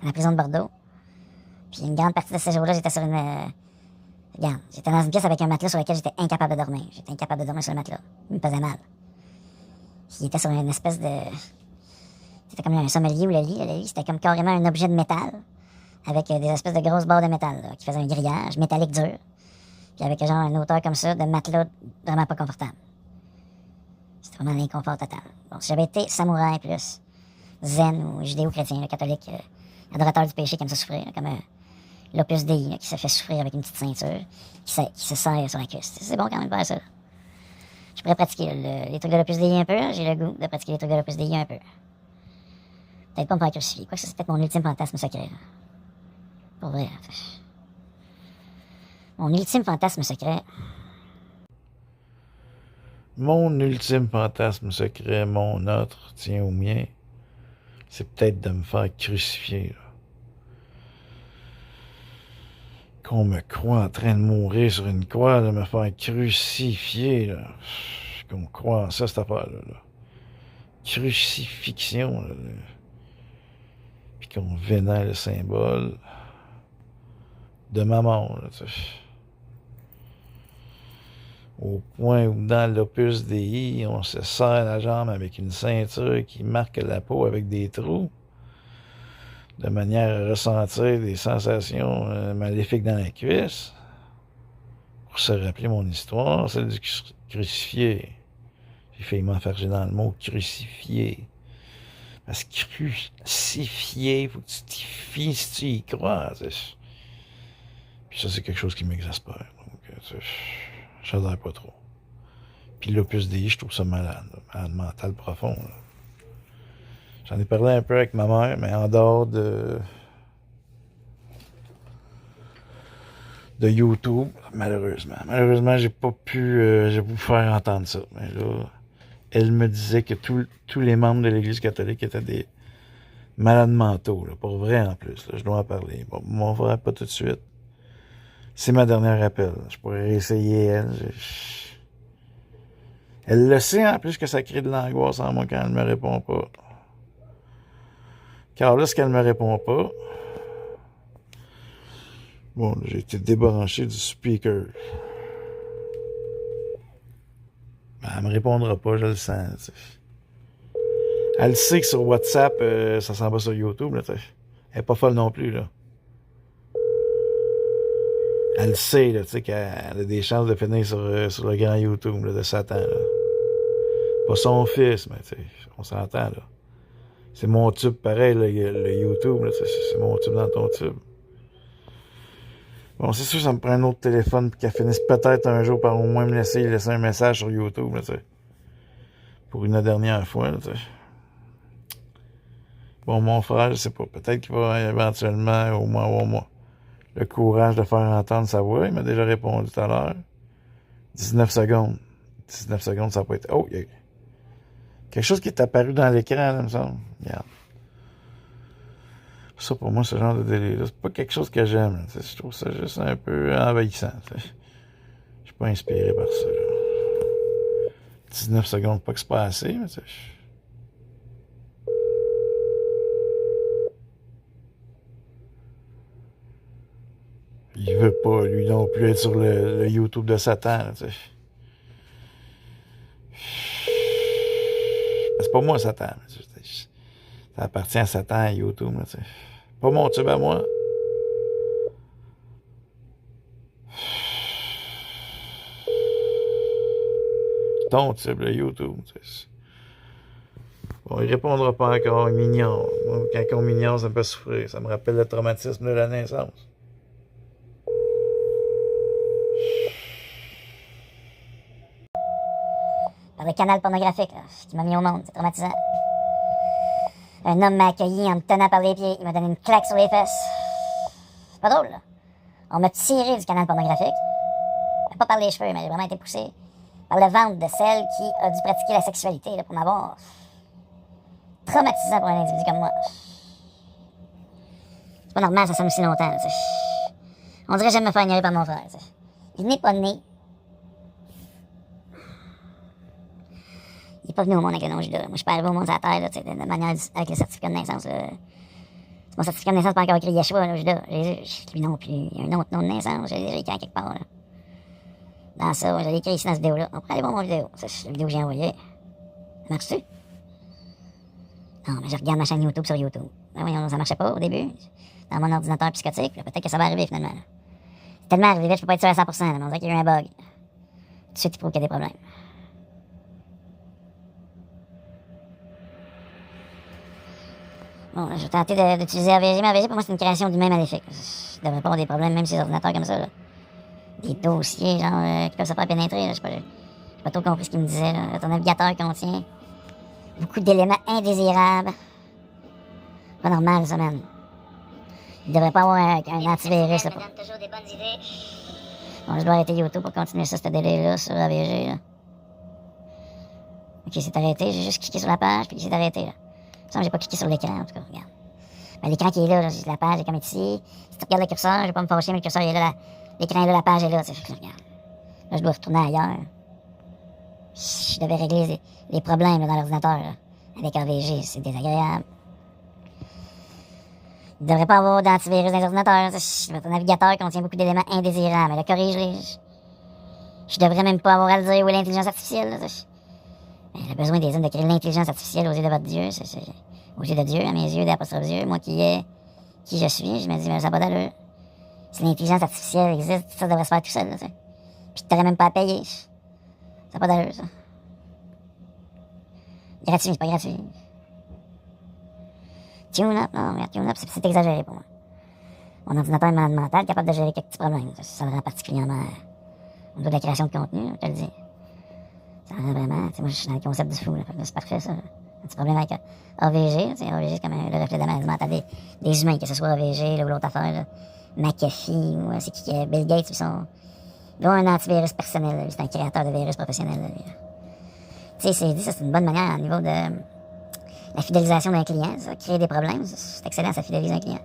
à la prison de Bordeaux. Puis une grande partie de ces jours-là, j'étais sur une... regarde, j'étais dans une pièce avec un matelas sur lequel j'étais incapable de dormir. J'étais incapable de dormir sur le matelas. Il me faisait mal. Il était sur une espèce de... C'était comme un sommelier ou le lit. Le lit, c'était comme carrément un objet de métal avec des espèces de grosses barres de métal là, qui faisaient un grillage métallique dur. Puis avec genre une hauteur comme ça de matelas vraiment pas confortable. vraiment l'inconfort total. Bon, si j'avais été samouraï plus zen ou judéo-chrétien, catholique, adorateur du péché qui aime se souffrir, comme l'Opus Dei, qui se fait souffrir avec une petite ceinture, qui se serre sur la cuisse. C'est bon quand même de faire ça. Je pourrais pratiquer les trucs de l'Opus Dei un peu, j'ai le goût de pratiquer les trucs de l'Opus Dei un peu. Peut-être pas me faire crucifier, quoi que c'est peut-être mon ultime fantasme secret. Pour vrai. Mon ultime fantasme secret. Mon ultime fantasme secret, mon autre, tient au mien, c'est peut-être de me faire crucifier, là. Qu'on me croit en train de mourir sur une croix, de me faire crucifier, là. Qu'on croit en ça, cette affaire-là, là. Crucifixion, là. Puis qu'on vénère le symbole de ma mort, là, tu sais. Au point où dans l'Opus Dei, on se serre la jambe avec une ceinture qui marque la peau avec des trous, de manière à ressentir des sensations maléfiques dans la cuisse, pour se rappeler mon histoire, celle du crucifié. J'ai failli m'enfarger dans le mot crucifié. Parce que crucifié, faut que tu t'y fies si tu y crois. Puis ça, c'est quelque chose qui m'exaspère. Donc, j'adhère pas trop. Puis l'Opus Dei, je trouve ça malade. Malade mental profond. Là. J'en ai parlé un peu avec ma mère, mais en dehors de YouTube, malheureusement. Malheureusement, j'ai pas pu faire entendre ça. Mais là, elle me disait que tous les membres de l'Église catholique étaient des malades mentaux. Là, pour vrai, en plus. Là, je dois en parler. Bon, mon frère, pas tout de suite. C'est ma dernière appel. Je pourrais réessayer elle. Elle le sait en plus que ça crée de l'angoisse en moi quand elle me répond pas. Car lorsqu'elle me répond pas, bon, j'ai été débranché du speaker. Ben, elle me répondra pas, je le sens. T'sais. Elle sait que sur WhatsApp, ça s'en va sur YouTube. Là, elle est pas folle non plus. Là. Elle sait là, qu'elle a des chances de finir sur le grand YouTube là, de Satan. Là. Pas son fils, mais on s'entend. Là. C'est mon tube pareil, là, le YouTube. Là, c'est mon tube dans ton tube. Bon, c'est sûr que ça me prend un autre téléphone pour qu'elle finisse peut-être un jour par au moins me laisser un message sur YouTube. Là, pour une dernière fois. Là, bon, mon frère, je sais pas. Peut-être qu'il va éventuellement au moins avoir le courage de faire entendre sa voix. Il m'a déjà répondu tout à l'heure. 19 secondes. 19 secondes, ça va pas être... Oh, il y a quelque chose qui est apparu dans l'écran, là, il me semble. Regarde. Ça, pour moi, ce genre de délire-là, c'est pas quelque chose que j'aime. Je trouve ça juste un peu envahissant. Je suis pas inspiré par ça. Là. 19 secondes, pas que c'est pas assez, mais il veut pas, lui non plus, être sur le YouTube de Satan. Là, c'est pas moi, Satan. Ça appartient à Satan et YouTube. Là, pas mon tube à moi. Ton tube, le YouTube. Bon, il répondra pas encore, il m'ignore. Quand on m'ignore, ça me fait souffrir. Ça me rappelle le traumatisme de la naissance. Par le canal pornographique là, qui m'a mis au monde, c'est traumatisant. Un homme m'a accueilli en me tenant par les pieds, il m'a donné une claque sur les fesses. C'est pas drôle, là. On m'a tiré du canal pornographique. Pas par les cheveux, mais j'ai vraiment été poussé par le ventre de celle qui a dû pratiquer la sexualité là, pour m'avoir. Traumatisant pour un individu comme moi. C'est pas normal, ça sonne aussi longtemps. T'sais. On dirait que j'aime me faire ignorer par mon frère. T'sais. Il n'est pas né. Il n'est pas venu au monde avec le nom Judas. Moi, je suis pas arrivé au monde sur la terre, là, de manière avec le certificat de naissance. Là. Mon certificat de naissance, pas encore écrit Yeshua, là, Judas. Jésus, lui non plus. Il y a un autre nom de naissance. Je l'ai écrit quelque part. Là. Dans ça, je l'ai écrit ici dans cette vidéo-là. On pourrait aller voir mon vidéo. C'est la vidéo que j'ai envoyée. Ça marche-tu? Non, mais je regarde ma chaîne YouTube sur YouTube. Ben voyons, ça marchait pas au début. Dans mon ordinateur psychotique. Peut-être que ça va arriver finalement. Là. C'est tellement arrivé vite, je peux pas être sûr à 100%. Là, mais on dirait qu'il y a eu un bug. Tout de suite, il prouve qu'il y a des problèmes. Bon, je vais tenter d'utiliser AVG, mais AVG, pour moi, c'est une création d'humain maléfique. Je devrais pas avoir des problèmes, même sur des ordinateurs comme ça, là. Des dossiers, genre, qui peuvent se faire pénétrer, là. J'ai pas trop compris ce qu'il me disait, là. Ton navigateur contient beaucoup d'éléments indésirables. Pas normal, ça, man. Il devrait pas avoir un antivirus, là. Toujours des bonnes idées. Bon, je dois arrêter YouTube pour continuer ça, ce délai-là, sur AVG, là. Ok, c'est arrêté. J'ai juste cliqué sur la page, puis c'est arrêté, là. Ça, j'ai pas cliqué sur l'écran, en tout cas, regarde. Ben, l'écran qui est là, la page est comme ici. Si tu regardes le curseur, je vais pas me fâcher, mais le curseur il est là, l'écran est là, la page est là, tu sais, regarde. Là, je dois retourner ailleurs. Je devais régler les problèmes là, dans l'ordinateur, là, avec AVG, c'est désagréable. Il devrait pas avoir d'antivirus dans les ordinateurs. Votre navigateur contient beaucoup d'éléments indésirables, mais le corrige-les. Je devrais même pas avoir à le dire où est l'intelligence artificielle, là, il a besoin des hommes de créer l'intelligence artificielle aux yeux de votre Dieu. Aux yeux de Dieu, à mes yeux, d'apostrophe Dieu. Moi qui je suis, je me dis, mais ça n'a pas d'allure. Si l'intelligence artificielle existe, ça devrait se faire tout seul. Là, puis tu n'aurais même pas à payer. Ça n'a pas d'allure, ça. Gratuit, c'est pas gratuit. Tune-up, non, mais tune-up, c'est exagéré pour moi. Mon ordinateur est malade mental, capable de gérer quelques petits problèmes. Ça le rend particulièrement au niveau de la création de contenu, je te le dis. Ça rend vraiment, moi je suis dans le concept du fou, c'est parfait ça. Un petit problème avec AVG, AVG c'est comme le reflet de la maladie mentale des humains, que ce soit AVG là, ou l'autre affaire, là. McAfee, ou c'est qui Bill Gates, ils ont un antivirus personnel, là. C'est un créateur de virus professionnel. Tu sais, c'est dit, ça c'est une bonne manière au niveau de la fidélisation d'un client, ça, créer des problèmes, c'est excellent, ça fidélise un client.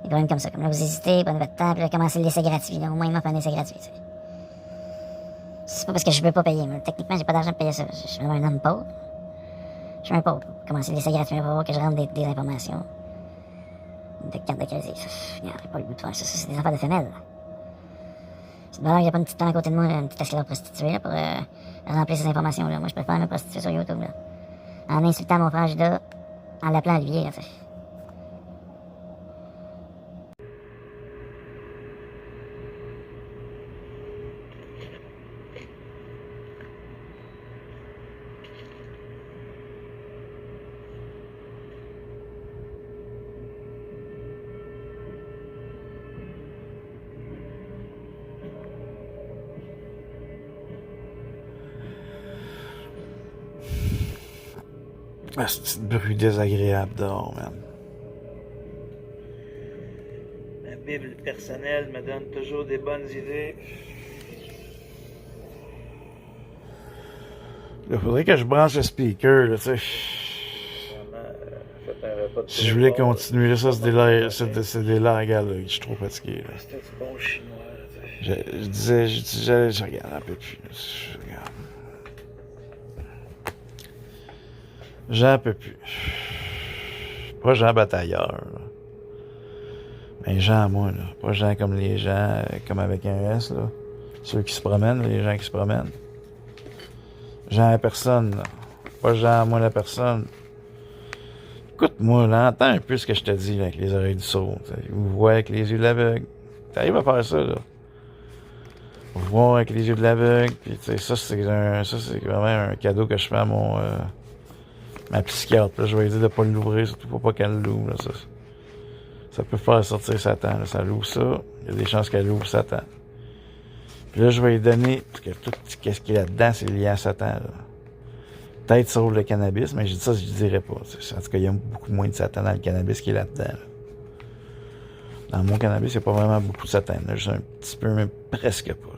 Des problèmes comme ça, comme là vous hésitez, prenez votre temps, puis là, commencez le laisser gratuit, là, au moins il m'offre un essai gratuit, tu sais. C'est pas parce que je veux pas payer, mais techniquement, j'ai pas d'argent pour payer ça. Je suis vraiment un homme pauvre. Je suis un pauvre. Commencer à laisser gratuit pour voir que je rentre des informations. De carte de crédit. Il n'y a pas le goût de faire ça. C'est des affaires de femelles. C'est bon, il n'y a pas une petite temps à côté de moi, une petite esclave prostituée là, pour remplir ces informations-là. Moi, je préfère me prostituer sur YouTube. Là. En insultant mon frère Judas, en l'appelant Olivier. Là, Ah, ce petit bruit désagréable dehors, man. La Bible personnelle me donne toujours des bonnes idées. Il faudrait que je branche le speaker, là, tu sais. Si je voulais continuer là, ça, c'est des là, regarde, là, je suis trop fatigué, là. C'était du bon chinois, là, je disais, je regarde un peu plus, là, je regarde. J'en peux plus. Pas Jean batailleur, là. Mais Jean, moi, là. Pas Jean comme les gens, comme avec un S, là. Ceux qui se promènent, les gens qui se promènent. Jean la personne, là. Pas Jean, moi la personne. Écoute-moi, là, entends un peu ce que je te dis, là, avec les oreilles du sourd. Vous voyez avec les yeux de l'aveugle. T'arrives à faire ça, là. Vous voyez avec les yeux de l'aveugle. Puis, tu sais, ça, c'est vraiment un cadeau que je fais à ma psychiatre. Là, je vais lui dire de pas l'ouvrir, surtout pour pas qu'elle l'ouvre. Là, ça peut faire sortir Satan. Là. Ça l'ouvre ça. Il y a des chances qu'elle ouvre Satan. Puis là, je vais lui donner, parce que tout ce qu'il y a là-dedans, c'est lié à Satan. Là. Peut-être sur le cannabis, mais j'ai dit ça, je ne dirais pas. En tout cas, il y a beaucoup moins de Satan dans le cannabis qu'il y a là-dedans. Là. Dans mon cannabis, il n'y a pas vraiment beaucoup de Satan. Là. Juste un petit peu, mais presque pas.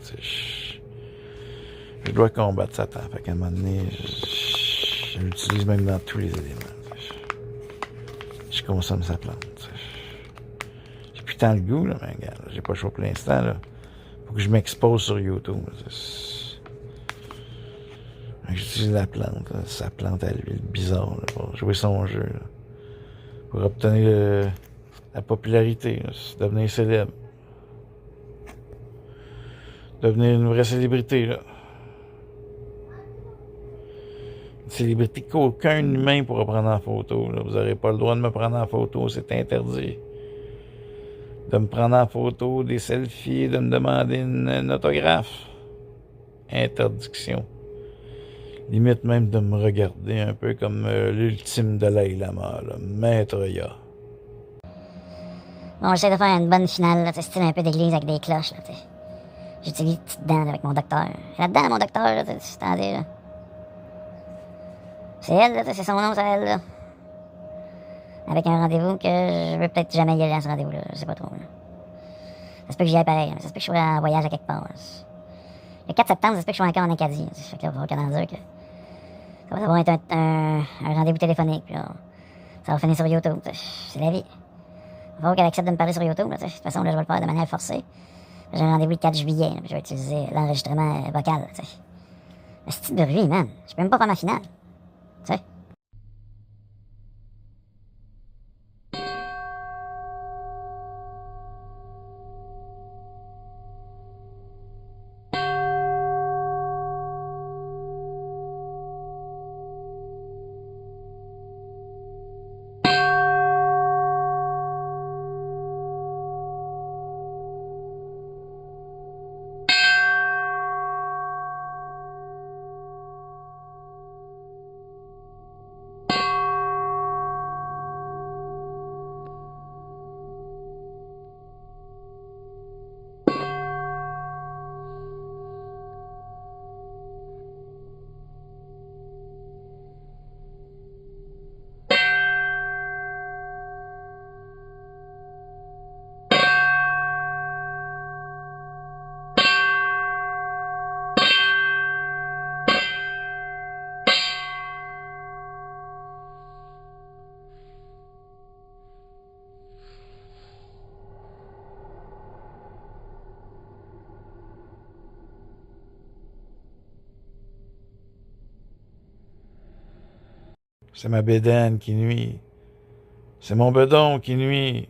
Je dois combattre Satan. Fait qu'à un moment donné, je l'utilise même dans tous les éléments. Je consomme sa plante. J'ai plus tant le goût, là, mais regarde, j'ai pas le choix pour l'instant. Là. Faut que je m'expose sur YouTube. J'utilise la plante, là, sa plante à l'huile bizarre, là, pour jouer son jeu. Là, pour obtenir la popularité, là, devenir célèbre. Devenir une vraie célébrité, là. Une célébrité qu'aucun humain pourra prendre en photo. Là. Vous n'aurez pas le droit de me prendre en photo, c'est interdit. De me prendre en photo, des selfies, de me demander une autographe. Interdiction. Limite même de me regarder un peu comme l'ultime Dalai Lama, là, Maître Ya. Bon, j'essaie de faire une bonne finale, là, style un peu d'église avec des cloches, là, t'sais. J'utilise une petite dent là, avec mon docteur. Là-dedans, mon docteur, là, attendez, là. C'est elle, là, c'est son nom, c'est elle, là. Avec un rendez-vous que je veux peut-être jamais y aller à ce rendez-vous-là, je sais pas trop, là. Ça se peut que j'y aille pareil, ça se peut que je sois en voyage à quelque part, là. Le 4 septembre, ça se peut que je sois encore en Acadie. Ça fait que là, il va falloir dire que ça va avoir être un rendez-vous téléphonique, puis là, ça va finir sur YouTube, c'est la vie. Il va falloir qu'elle accepte de me parler sur YouTube, là, de toute façon, là, je vais le faire de manière forcée. J'ai un rendez-vous le 4 juillet, là, puis je vais utiliser l'enregistrement vocal, tu sais. Le style de bruit, man. Je peux même pas faire ma finale. Tu sais. C'est ma bédaine qui nuit. C'est mon bedon qui nuit.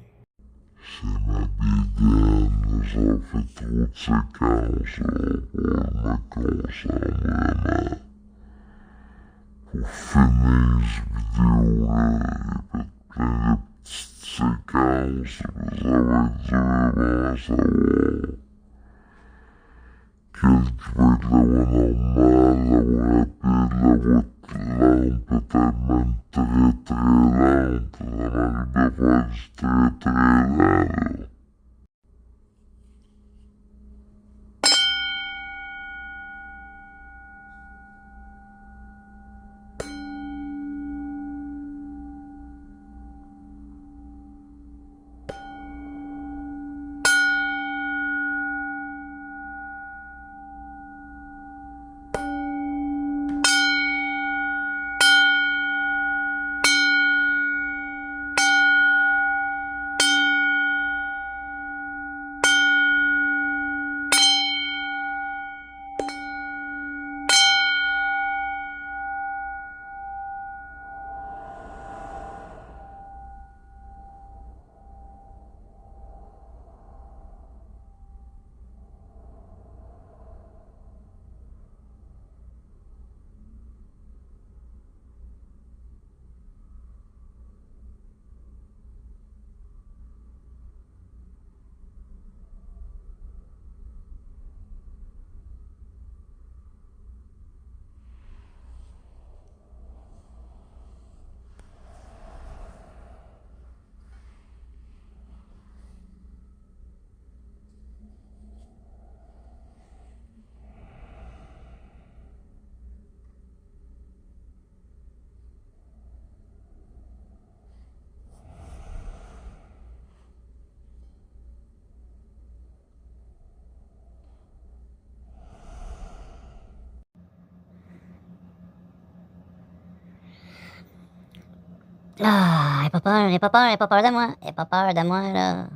C'est ma bédaine, ça fait trop de séquences là, pour me concentrer vraiment. Pour finir cette vidéo-là, il y a plein de petites séquences, mais ça va être dur à savoir. Quelle qui va être la voie normale, la voie rapide, la voie lente, peut-être même très lente. Ça m'arrive de faire du très lent, là. Ah, aie pas peur, aie pas peur, aie pas peur de moi. Aie pas peur de moi, là.